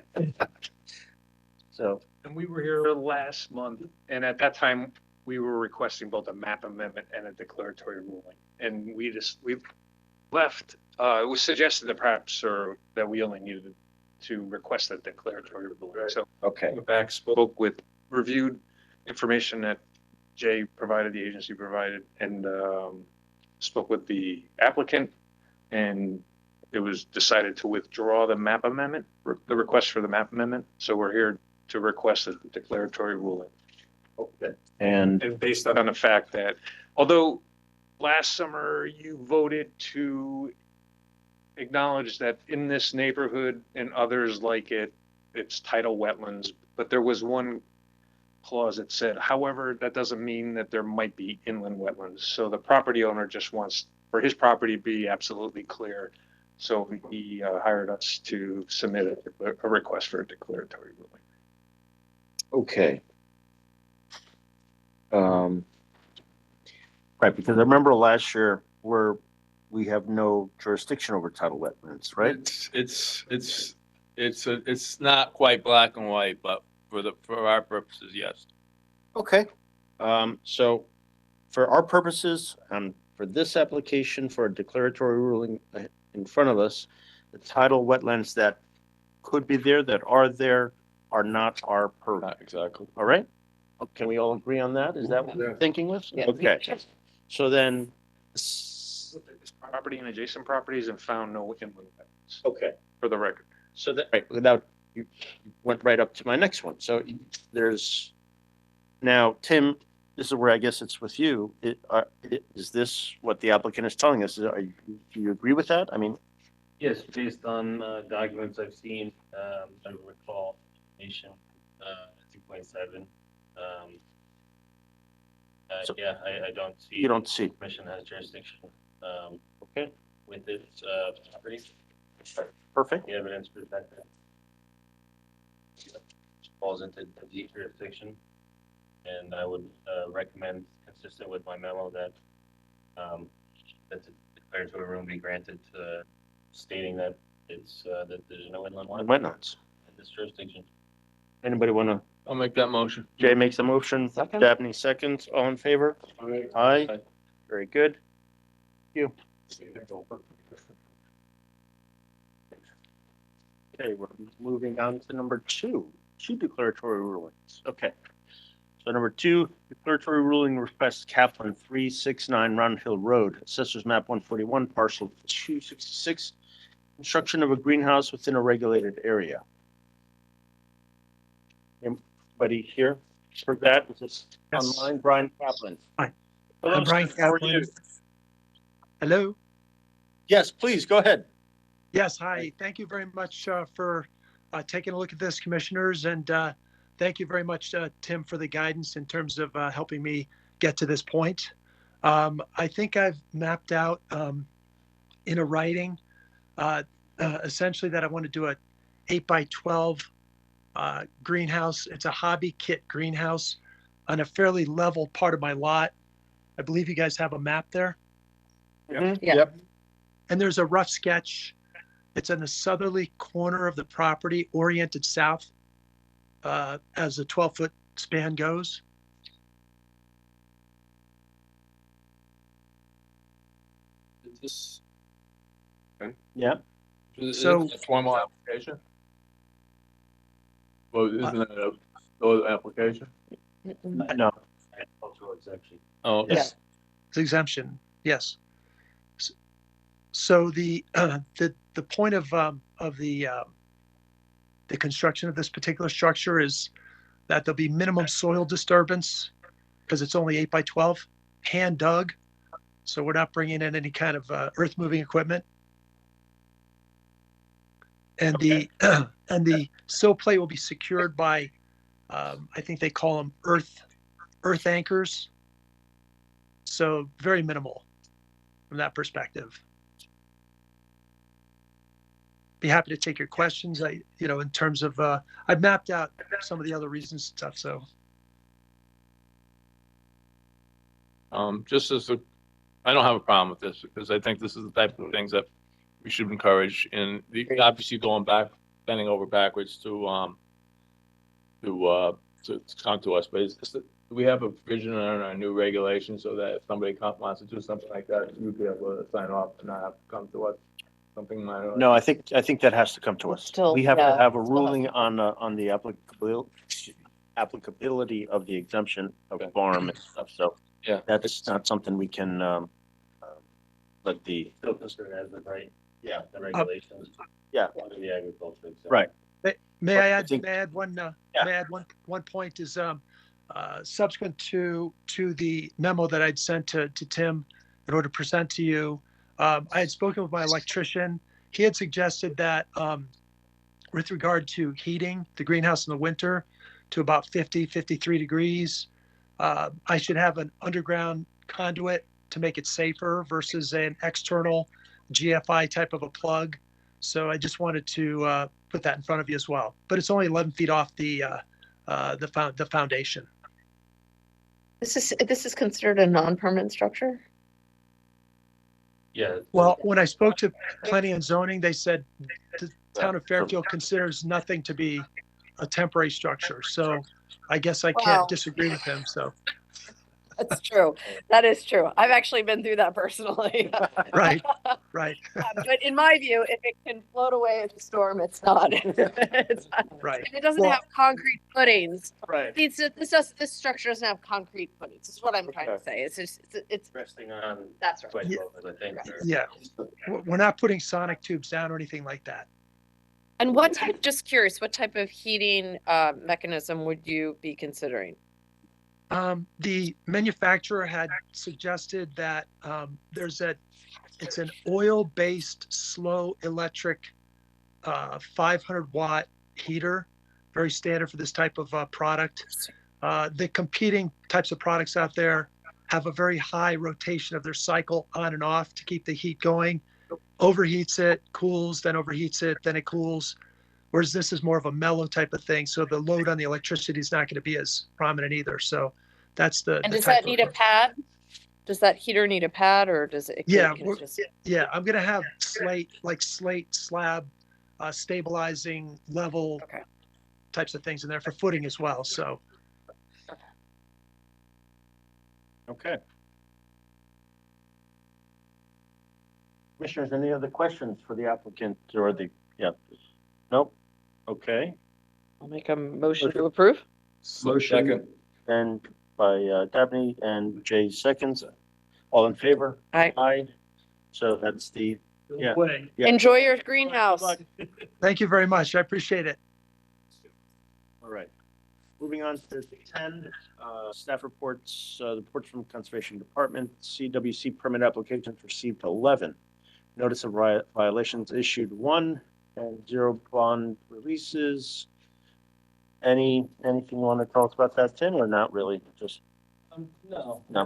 So, And we were here last month, and at that time, we were requesting both a map amendment and a declaratory ruling. And we left, it was suggested that perhaps, or that we only needed to request a declaratory ruling. So okay. went back, spoke with, reviewed information that Jay provided, the agency provided, and spoke with the applicant, and it was decided to withdraw the map amendment, the request for the map amendment. So we're here to request a declaratory ruling. Okay. And And based on the fact that, although last summer you voted to acknowledge that in this neighborhood and others like it, it's tidal wetlands, but there was one clause that said, however, that doesn't mean that there might be inland wetlands. So the property owner just wants for his property to be absolutely clear. So he hired us to submit a request for a declaratory ruling. okay. Right, because I remember last year where we have no jurisdiction over tidal wetlands, right? It's not quite black and white, but for our purposes, yes. Okay. So for our purposes, for this application for a declaratory ruling in front of us, the tidal wetlands that could be there, that are there, are not our purview. Not exactly. All right? Can we all agree on that? Is that what you're thinking was? Yeah. Okay. So then, This property and adjacent properties and found no inland wetlands, okay. for the record. So that, right, without, you went right up to my next one. So there's, now, Tim, this is where I guess it's with you. Is this what the applicant is telling us? Do you agree with that? I mean, Yes, based on documents I've seen, I recall nation 2.7. So- Yeah, I don't see. you don't see. Commission has jurisdiction Okay, with its property, perfect. the evidence presented. falls into the jurisdiction. And I would recommend, consistent with my memo, that that the declaratory room be granted, stating that it's that there's no inland water Wetlands. in this jurisdiction. Anybody want to? I'll make that motion. Jay makes the motion. Second. Dabney seconds. All in favor? Aye. Very good. Thank you. Okay, we're moving on to number two declaratory rulings. Okay. So number two, declaratory ruling request Kaplan 369 Round Hill Road, Assessors Map 141, Parcel 266, construction of a greenhouse within a regulated area. Anybody here for that? Is this Yes. online? Brian Kaplan. Hi. Hello, I'm Brian sir. How are Kaplan. you? Hello. Yes, please, go ahead. Yes, hi. Thank you very much for taking a look at this, commissioners, and thank you very much, Tim, for the guidance in terms of helping me get to this point. I think I've mapped out in a writing essentially that I want to do a 8x12 greenhouse. It's a hobby kit greenhouse on a fairly level part of my lot. I believe you guys have a map there. Yeah. Yep. And there's a rough sketch. It's in the southerly corner of the property, oriented south, as a 12-foot span goes. Is this, Yeah. is So- this a formal application? Well, isn't it a application? No. Cultural exemption. Oh, okay. Yeah. It's exemption, yes. So the point of the construction of this particular structure is that there'll be minimum soil disturbance because it's only 8x12, hand dug. So we're not bringing in any kind of earth moving equipment. And the sill plate will be secured by, I think they call them earth anchors. So very minimal from that perspective. Be happy to take your questions. In terms of, I've mapped out some of the other reasons and stuff. So Just as I don't have a problem with this because I think this is the type of things that we should encourage, and obviously going back, bending over backwards to come to us. But do we have a provision in our new regulations so that if somebody wants to do something like that, you'd be able to sign off and not have to come to us? Something minor. No, I think that has to come to us. Still, We have to yeah, have a still has ruling to come. on the applicability of the exemption of farm and stuff. So Yeah. that's not something we can let the, Still considered as the right, the regulations. Yeah. Under the agriculture exemption. right. may But I I add think- may I add one Yeah. may I add one point is subsequent to the memo that I'd sent to Tim in order to present to you. I had spoken with my electrician. He had suggested that with regard to heating the greenhouse in the winter to about 53 degrees, I should have an underground conduit to make it safer versus an external GFI type of a plug. So I just wanted to put that in front of you as well. But it's only 11 feet off the foundation. This is considered a non-permanent structure? Yeah. Well, when I spoke to planning and zoning, they said the town of Fairfield considers nothing to be a temporary structure. So I guess I Wow. can't disagree with him. So, That's true. That is true. I've actually been through that personally. right, right, But in my view, if it can float away in a storm, it's not. It's not. right. And it doesn't Well- have concrete footings. Right. This structure doesn't have concrete footings. Is what I'm trying to Okay. say. It's just it's Resting on that's right. quite Yeah. low, I think. Yeah. We're not putting sonic tubes down or anything like that. And what type? Just curious, what type of heating mechanism would you be considering? The manufacturer had suggested that it's an oil-based slow electric 500-watt heater, very standard for this type of product. The competing types of products out there have a very high rotation of their cycle on and off to keep the heat going. Overheats it, cools, then overheats it, then it cools. whereas this is more of a mellow type of thing. So the load on the electricity is not going to be as prominent either. So that's the. And the does type that need a of, pad? Does that heater need a pad or does it? Yeah, can it just, yeah, I'm gonna have slate slab, stabilizing level Okay. types of things in there for footing as well. So Okay. Commissioners, any other questions for the applicant or the, yeah? Nope. Okay. I'll make a motion to approve. Motion and by Dabney and Jay seconds. All in favor? Aye. Aye. So that's the, yeah. Yeah. Enjoy your greenhouse. thank you very much. I appreciate it. All right. Moving on to 10, staff reports, the reports from Conservation Department, CWC permit applications received 11. Notice of violations issued 1 and 0 bond releases. Anything you want to tell us about that, Tim, or not really? Just No. No.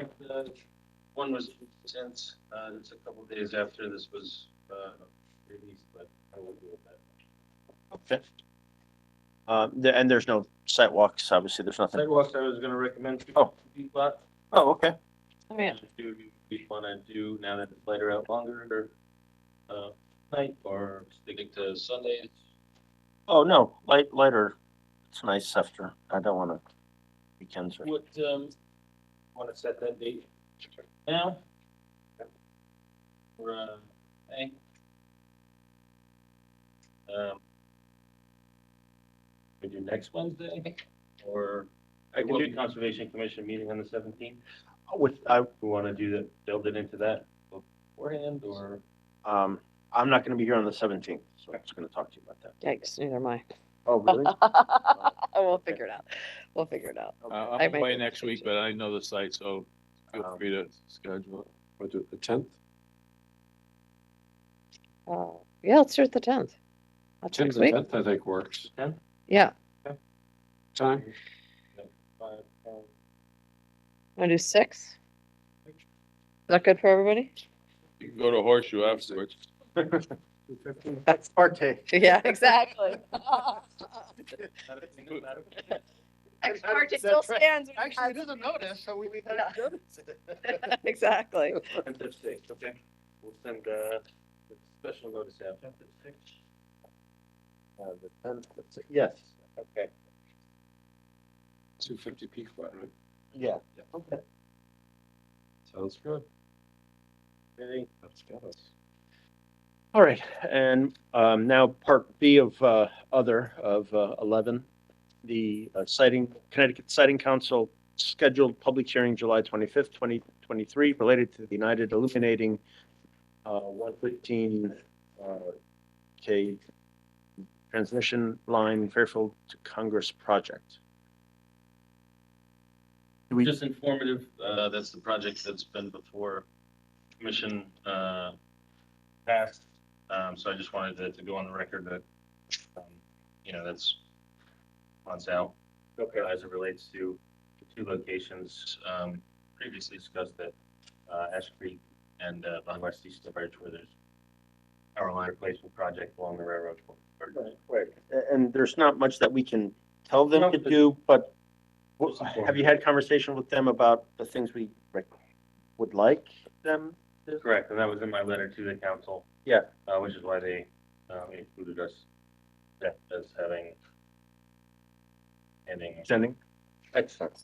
One was since, it's a couple days after this was, released, but I will do that. okay. And there's no sidewalks. Obviously, there's nothing. Sidewalks, I was gonna recommend. Oh. Lot. Oh, okay. Oh, yeah. Do we wanna do now that it's lighter out longer, or, night, or sticking to Sundays? Oh no, lighter. It's nice after. I don't want to weekends or. What, wanna set that date now? Or, hey? We do next Wednesday, or I can will do- be Conservation Commission meeting on the 17th? With We wanna do that, build it into that beforehand, or? I'm not going to be here on the 17th, so I'm just going to talk to you about that. Yikes, neither am I. Oh, really? We'll figure it out. We'll figure it out. I I'm might away be next week, but I know the site, so feel free to schedule it. We'll do it the 10th. Yeah, let's do it the 10th. That's 10th next and week. 10th, I think works. Yeah. Time? Want to do 6? Is that good for everybody? You can go to Horseshoe afterwards. That's parte. Yeah, exactly. Ex parte still stands. Actually, it is a notice, so we had Yeah. to notice it. Exactly. Okay, we'll send, the special notice out. The 10th, yes, okay. 250 peak flat, right? Yeah. Okay. Sounds good. Okay. Let's get us. All right, and now part B of other of 11, the Connecticut Siting Council scheduled public hearing July 25th, 2023, related to the United Illuminating 115 K transmission line Fairfield to Congress project. Do we Just informative, that's the project that's been before commission, passed. So I just wanted to go on the record that, that's months out. Okay. As it relates to the 2 locations, previously discussed at, Ash Creek and, on West East Bridge, where there's power line replacement project along the railroad. Right, and there's not much that we can tell them No, to but- do, but have you had conversation with them about the things we would like them? Correct, and that was in my letter to the council. Yeah. Which is why they, included us as having ending. Sending? Excellent.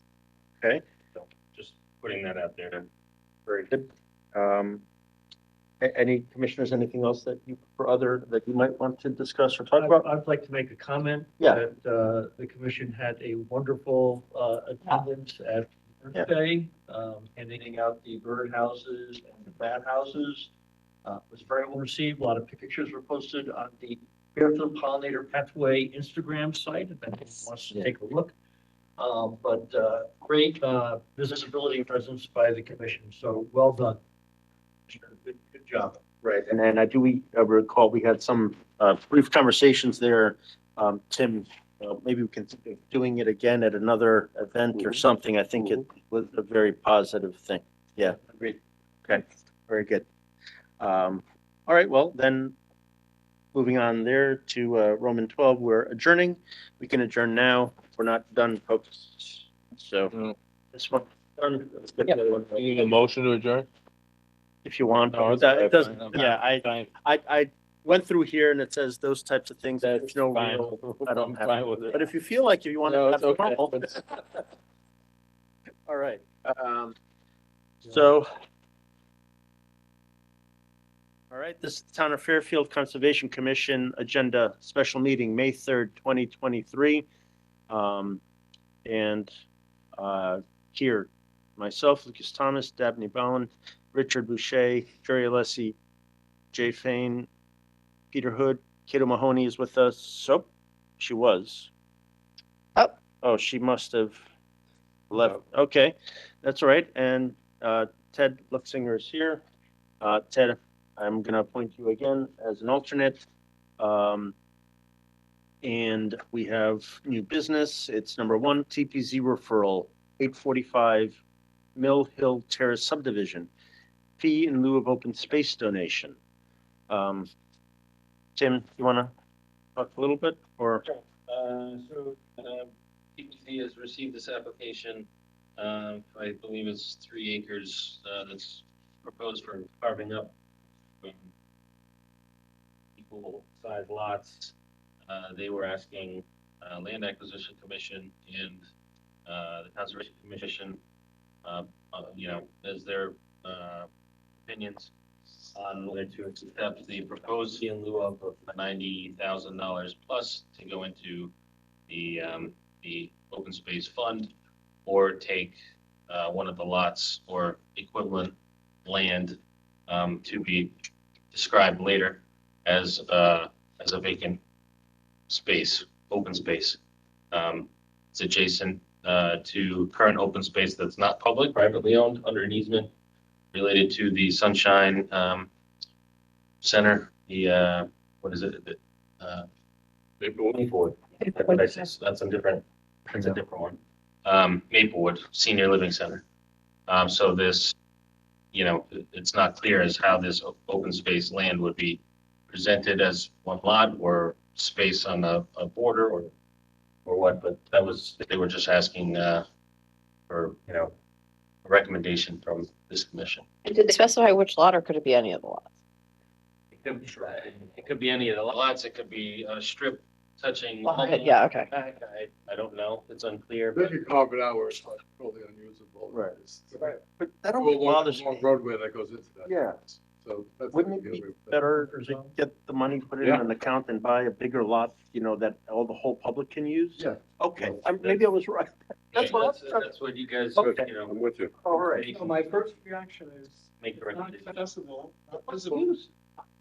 Okay, So just putting that out there. very good. Any commissioners, anything else that you might want to discuss or talk about? I'd like to make a comment. Yeah. That the commission had a wonderful attendance at Yeah. Earth Day, handing out the bird houses and the bat houses. Was very well received. A lot of pictures were posted on the Fairfield Pollinator Pathway Instagram site, if anyone wants to take a look. But great visibility and presence by the commission, so well done. Good job. Right, and I do recall we had some brief conversations there. Tim, maybe we can think of doing it again at another event or something. I think it was a very positive thing. Yeah, agreed. Okay, very good. All right, well, then moving on there to Roman 12, we're adjourning. We can adjourn now. We're not done, folks. So No. this one done. Let's get the other one. You need a motion to adjourn? If you want. No, it's It doesn't, fine. yeah, Fine. I went through here and it says those types of things. There's That's no fine. real, I don't I'm have, fine with it. but if you feel like you want No, to it's have okay. normal. All right. So. All right, this is the Town of Fairfield Conservation Commission Agenda Special Meeting, May 3rd, 2023. And here, myself, Lucas Thomas, Dabney Bowen, Richard Boucher, Jerry Alessi, Jay Fain, Peter Hood, Kato Mahoney is with us. So, she was. Oh, she must have left. Okay, that's all right. And Ted Luxinger is here. Ted, I'm going to appoint you again as an alternate. And we have new business. It's number 1, TPZ referral, 845 Mill Hill Terrace subdivision, fee in lieu of open space donation. Tim, you want to talk a little bit or? PPC has received this application. I believe it's 3 acres, that's proposed for carving up equal size lots. They were asking Land Acquisition Commission and the Conservation Commission, as their opinions on whether to accept the proposed fee in lieu of $90,000 plus to go into the open space fund, or take one of the lots or equivalent land to be described later as a vacant space, open space. It's adjacent to current open space that's not public, privately owned under an easement related to the Sunshine Center. The what is it? Maplewood. What did I say? So that's a different one. Maplewood Senior Living Center. So this, it's not clear as how this open space land would be presented as one lot or space on a border or what, but they were just asking for, a recommendation from this commission. Did they specify which lot, or could it be any of the lots? It could be any of the lots. It could be a strip touching. Yeah, okay. I don't know. It's unclear. They But could carve it out where it's like totally unusable. Right. Right. But that Well, don't bothers long me. roadway that goes into that. Yeah. So that's. Wouldn't it be better to get the money put in Yeah. an account and buy a bigger lot, that the whole public can use? Yeah. Okay, maybe I was right. That's what I'm. that's what you guys, Okay. I'm with you. All right. make- So my first reaction is make the not recommendation. accessible, not visible.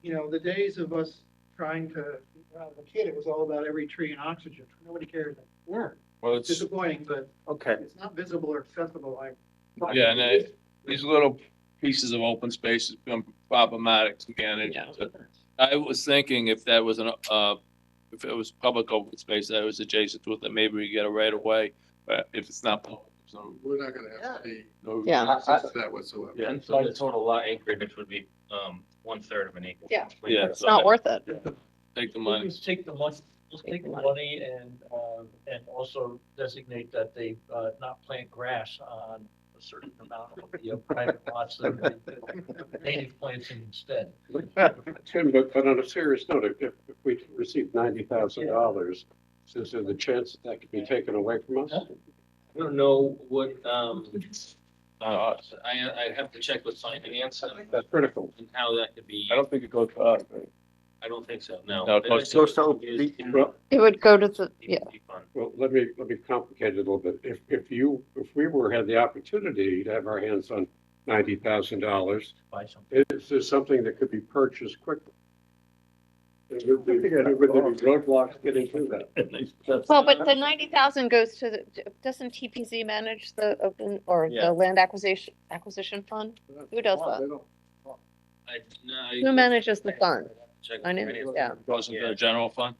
The days of us trying to, when I was a kid, it was all about every tree and oxygen. Nobody cares. Yeah. Well, It's it's, disappointing, but Okay. it's not visible or accessible. yeah, and these little pieces of open space has been problematic to manage. Yeah. I was thinking if that was if it was public open space that was adjacent to it, then maybe we get a right of way, but if it's not public, so. We're not gonna have any. No. Yeah. access to that whatsoever. Yeah, and so the total lot acreage would be 1/3 of an acre. Yeah. Yeah. It's not worth it. Take the We'll money. just take the money, let's take the money and also designate that they not plant grass on a certain amount of the private lots that are native planting instead. Tim, but on a serious note, if we receive $90,000, is there the chance that could be taken away from us? I don't know what, Not us. I'd have to check with finance That's critical. and how that could be. I don't think it goes to us. I don't think so, no. No, it goes to Well, It would go to the, yeah. well, let me complicate it a little bit. If we had the opportunity to have our hands on $90,000, Buy something. is there something that could be purchased quickly? Would there be roadblocks getting through that? Well, but the 90,000 goes to doesn't TPZ manage the open or Yeah. the land acquisition fund? Who does that? They don't- Who manages the fund? Check I know, with finance. yeah. Goes into the general fund.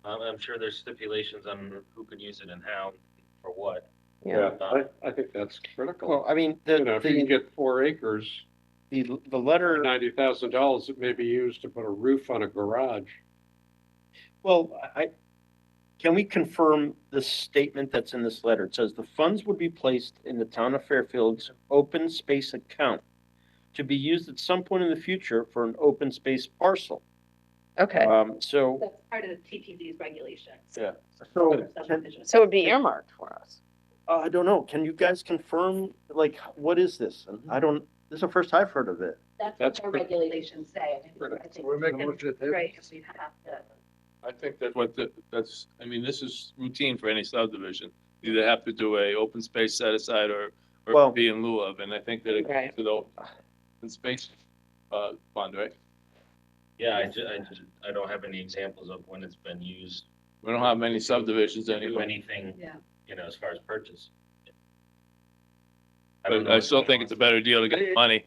I'm sure there's stipulations on who could use it and how, for what. Yeah. Yeah, I think that's critical. Well, I mean, If you can get 4 acres the letter, $90,000 that may be used to put a roof on a garage. well, can we confirm the statement that's in this letter? It says the funds would be placed in the town of Fairfield's open space account to be used at some point in the future for an open space parcel. Okay, So, That's part of the TPD's regulations. yeah. For So, subdivision. so it'd be earmarked for us. I don't know. Can you guys confirm, like, what is this? And this is the first I've heard of it. That's That's what our pretty- regulations say. I think We're making a motion to- Right, if we have to. I think that's what that's, I mean, this is routine for any subdivision. You either have to do a open space set aside or Well- be in lieu of, and I think that it Right. goes to the open space, fund, right? Yeah, I don't have any examples of when it's been used. We don't have many subdivisions to do anyway. anything, Yeah. you know, as far as purchase. But I still think it's a better deal to get the money.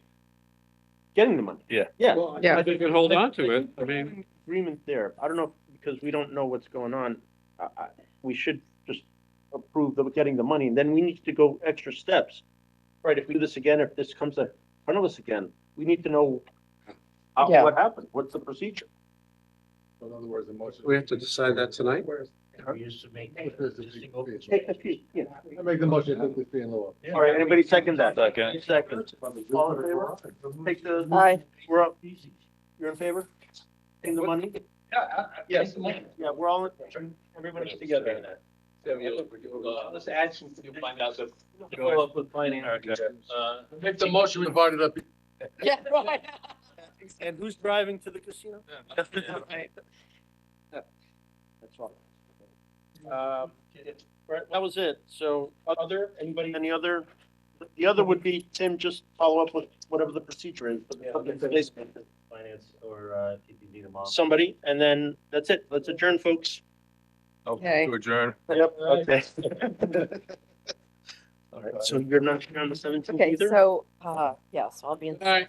Getting the money. Yeah. Yeah. Well, Yeah. I think we hold on to it. I mean, Agreement there. I don't know, because we don't know what's going on. We should just approve of getting the money, and then we need to go extra steps. Right, if we do this again, if this comes in front of us again, we need to know Yeah. what happened, what's the procedure? In other words, the motion. we have to decide that tonight. We used to make existing open Take the space. fee, yeah. I make the motion to take the fee in lieu of. All right, anybody second that? Second. Second. All in favor? Take the, Aye. we're up. You're in favor? Taking the money? Yes. Yeah, we're all, everybody's together in that. Let's add some, you'll find out that. Go up with finance. Make the motion, we divide it up. Yeah, right. And who's driving to the casino? Right. That's all. Right, that was it. So any other? The other would be, Tim, just follow up with whatever the procedure is. for the public placement. Finance or, TPD tomorrow. Somebody, and then that's it. Let's adjourn, folks. Okay. To adjourn. Yep, okay. All right, so you're not here on the 17th Okay, either? so, yes, I'll be in. All right.